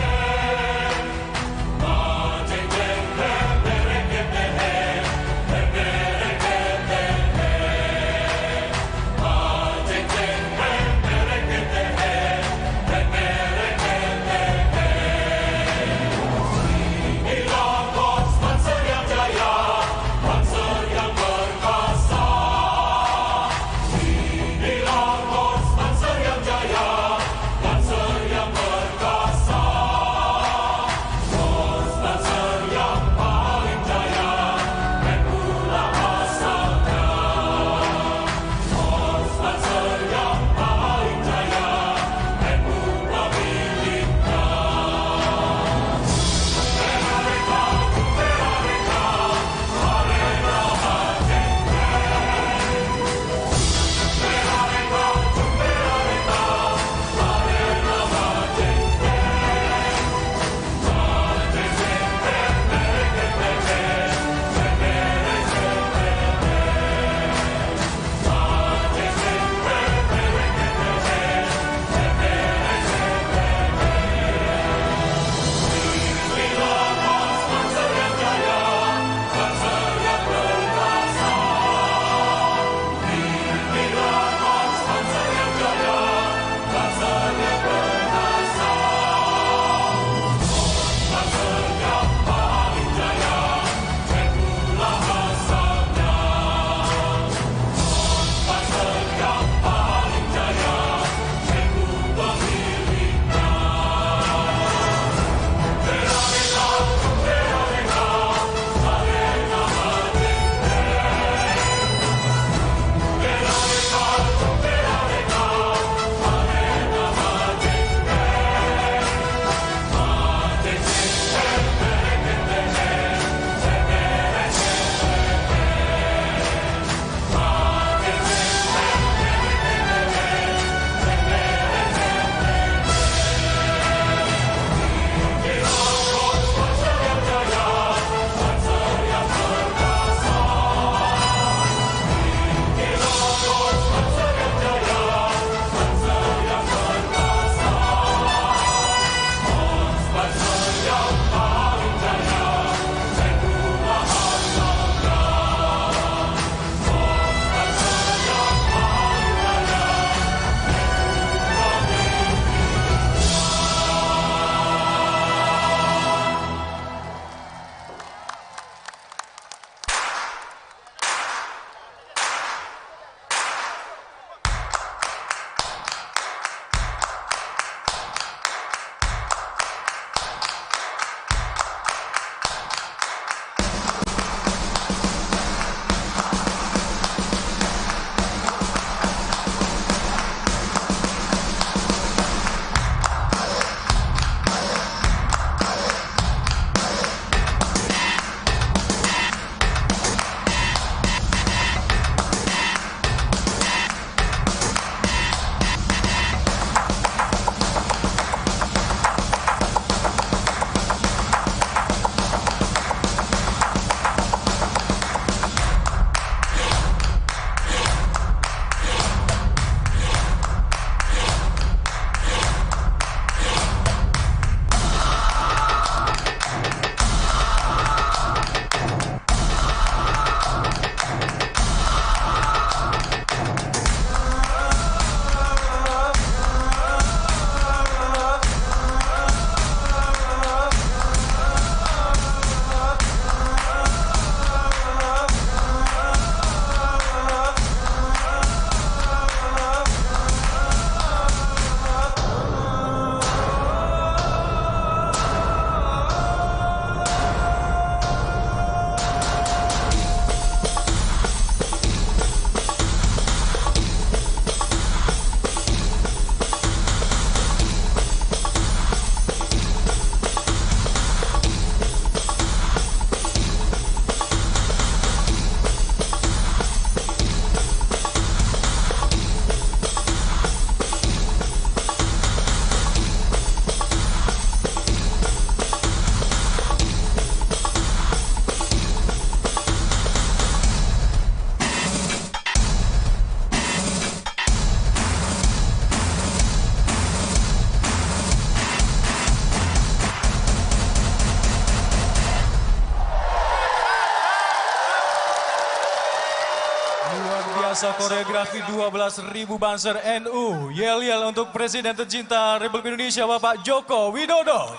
Speaker 3: jasa koreografi 12.000 banser NU. Yel-yel untuk Presiden tercinta Republik Indonesia Bapak Joko Widodo.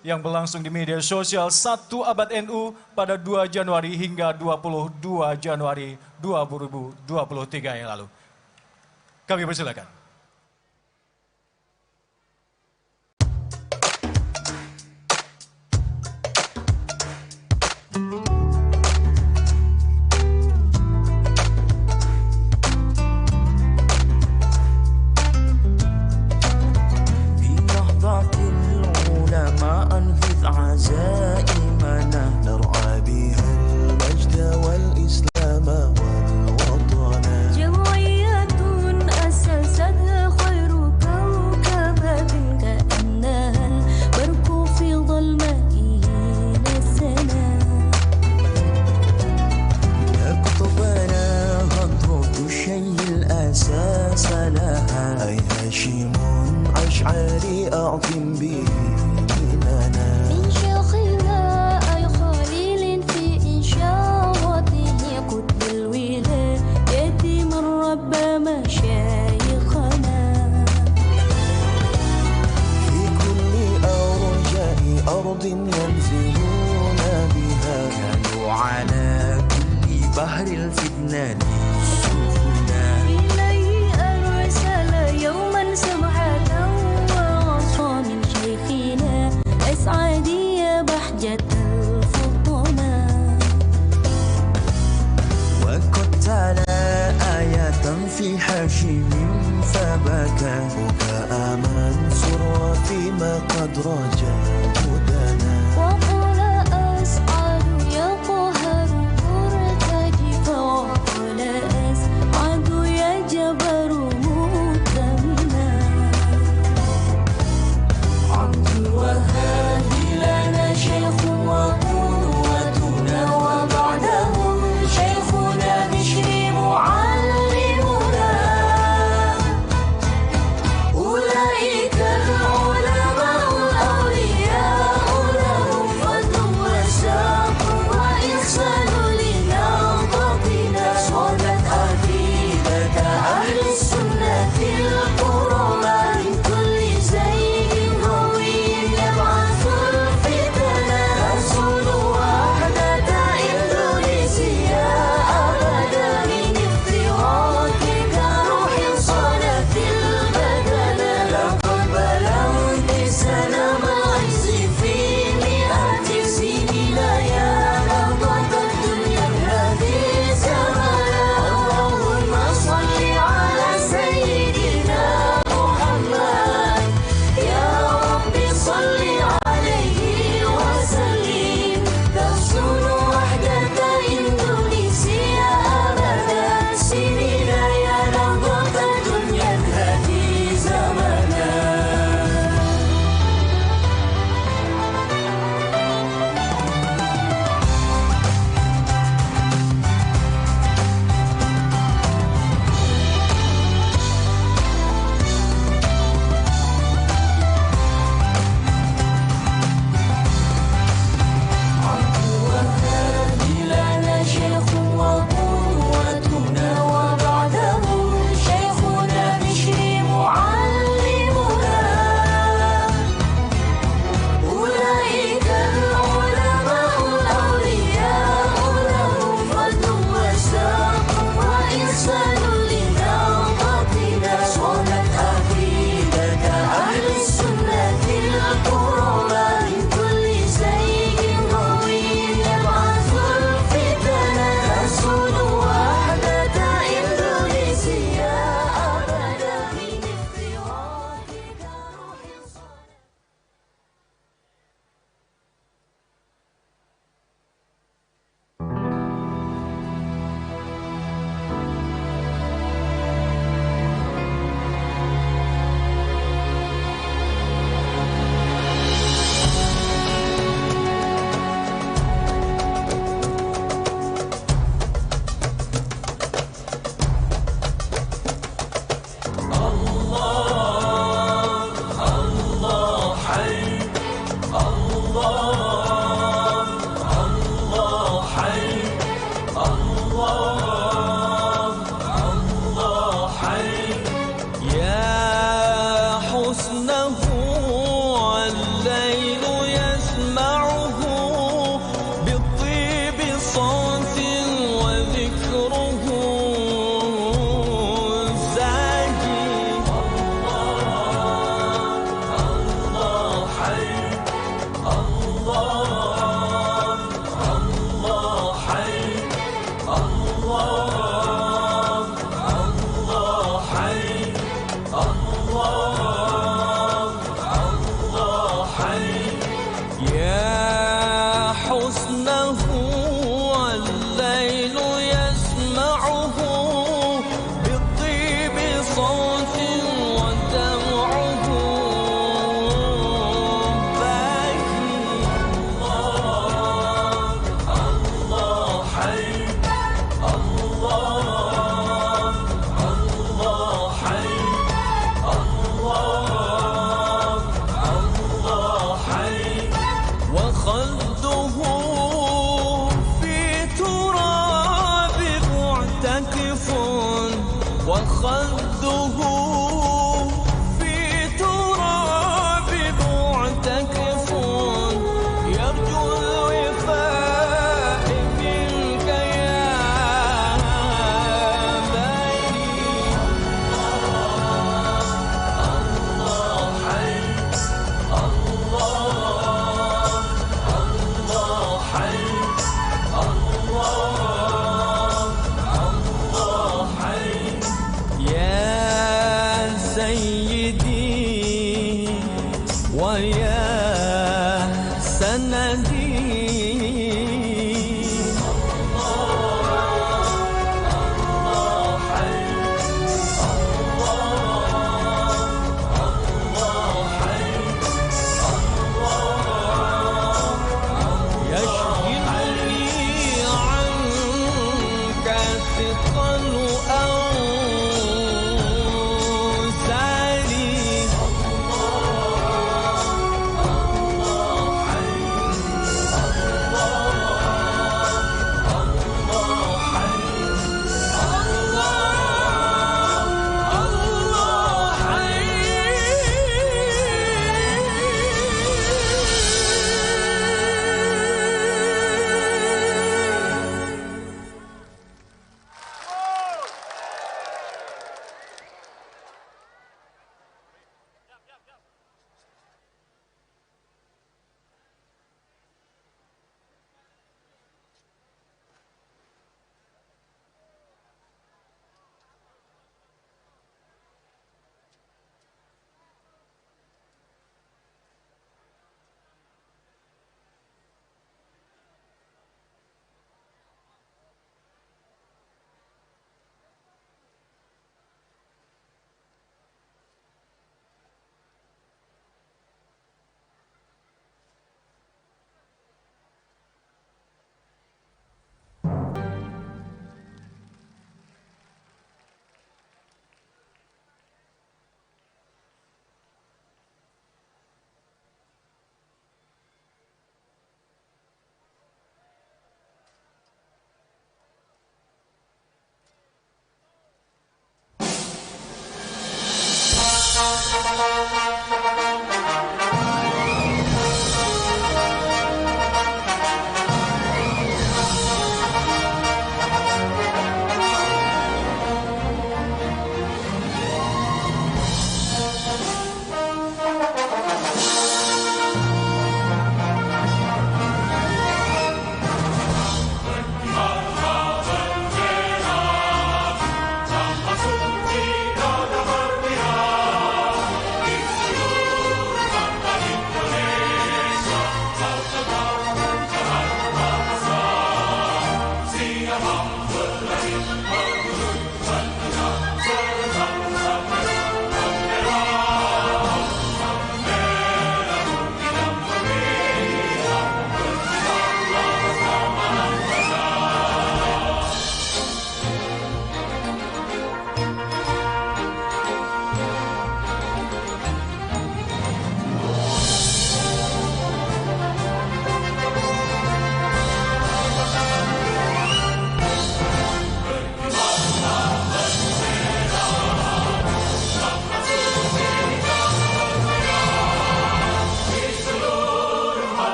Speaker 3: Yang berlangsung di media sosial 1 Abad NU pada 2 Januari hingga 22 Januari 2023 yang lalu. Kami persilakan.
Speaker 8: عزائمنا نرعى بها المجد والإسلام والوطن
Speaker 10: جمعية أسستها خير كوكبة كأنها البرق في ظلمائه نسنا
Speaker 8: يكتبنا هضرة الشيء الأساس لها أي هاشم أشعري أعظم به
Speaker 10: من شيخنا أي خليل في إنشاءاته قطب الولاية من رب مشايخنا
Speaker 8: في كل أرجاء أرض ينزلون بها كانوا على كل بحر الفتنان سفنا
Speaker 10: إليه أرسل يوما سمحة وعصى من شيخنا أسعدي يا بحجة الفطنا
Speaker 8: وقد تلا آية في حاشم فبكى بكاء منصور فيما قد رجا هدنا
Speaker 10: وقال أسعد يا قهر مرتجي فوقال أسعد يا جبر مؤتمنا
Speaker 8: عبد الوهاب لنا شيخ وقدوتنا وبعده شيخنا بشر معلمنا أولئك العلماء الأولياء وخده في تراب معتكف يرجو الوفاء منك يا بني الله حي الله حي الله حي يا سيدي ويا سندي الله حي الله حي يشغلني عنك ثقل أوزاري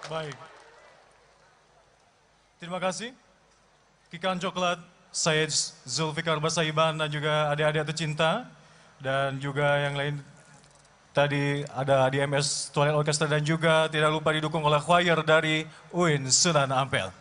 Speaker 3: Baik. Terima kasih. Kikan Coklat, Syed Zulfikar Basaiban dan juga adik-adik tercinta. Dan juga yang lain tadi ada DMS Twilight Orchestra dan juga tidak lupa didukung oleh choir dari UIN Sunan Ampel.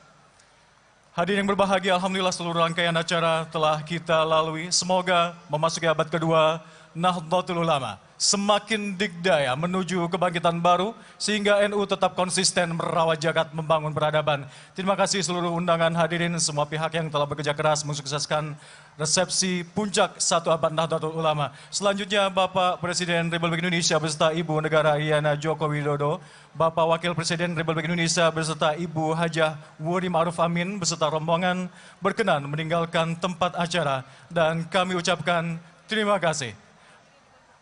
Speaker 3: Hadirin yang berbahagia, alhamdulillah seluruh rangkaian acara telah kita lalui. Semoga memasuki abad kedua Nahdlatul Ulama semakin digdaya menuju kebangkitan baru sehingga NU tetap konsisten merawat jagat membangun peradaban. Terima kasih seluruh undangan hadirin semua pihak yang telah bekerja keras mensukseskan resepsi puncak 1 abad Nahdlatul Ulama. Selanjutnya Bapak Presiden Republik Indonesia beserta Ibu Negara Iriana Joko Widodo, Bapak Wakil Presiden Republik Indonesia beserta Ibu Hajah Wuri Ma'ruf Amin beserta rombongan berkenan meninggalkan tempat acara dan kami ucapkan terima kasih.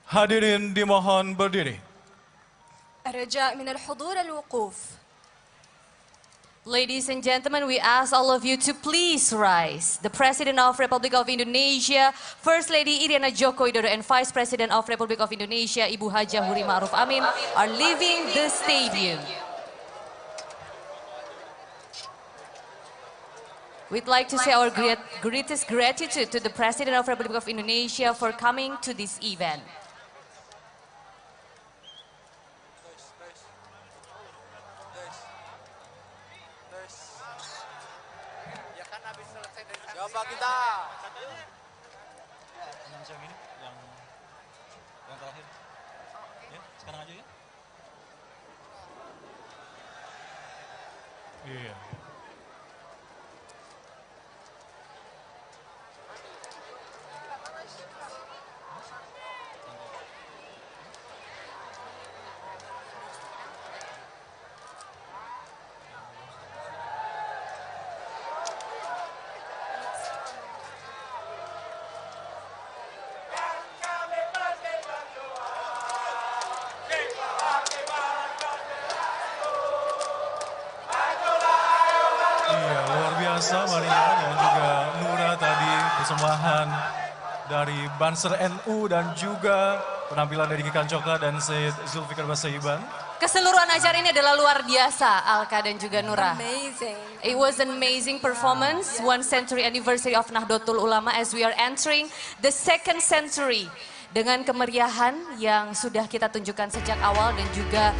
Speaker 3: Hadirin dimohon berdiri.
Speaker 6: الرجاء من الحضور الوقوف.
Speaker 4: Ladies and gentlemen, we ask all of you to please rise. The President of Republic of Indonesia, First Lady Iriana Joko Widodo, and Vice President of Republic of Indonesia, Ibu Hajah Wuri Ma'ruf Amin, are leaving the stadium. We'd like to say our greatest gratitude to the President of Republic of Indonesia for coming to this event.
Speaker 16: Siapa kita?
Speaker 3: Yang ini, yang terakhir. Ya, sekarang aja ya. Iya. Iya, luar biasa Maria dan juga Nura tadi persembahan dari Banser NU dan juga penampilan dari Kikan Coklat dan Syed Zulfikar Basaiban.
Speaker 4: Keseluruhan acara ini adalah luar biasa, Alka dan juga Nura.
Speaker 6: Amazing.
Speaker 4: It was an amazing performance, 1 century anniversary of Nahdlatul Ulama as we are entering the 2nd century. Dengan kemeriahan yang sudah kita tunjukkan sejak awal dan juga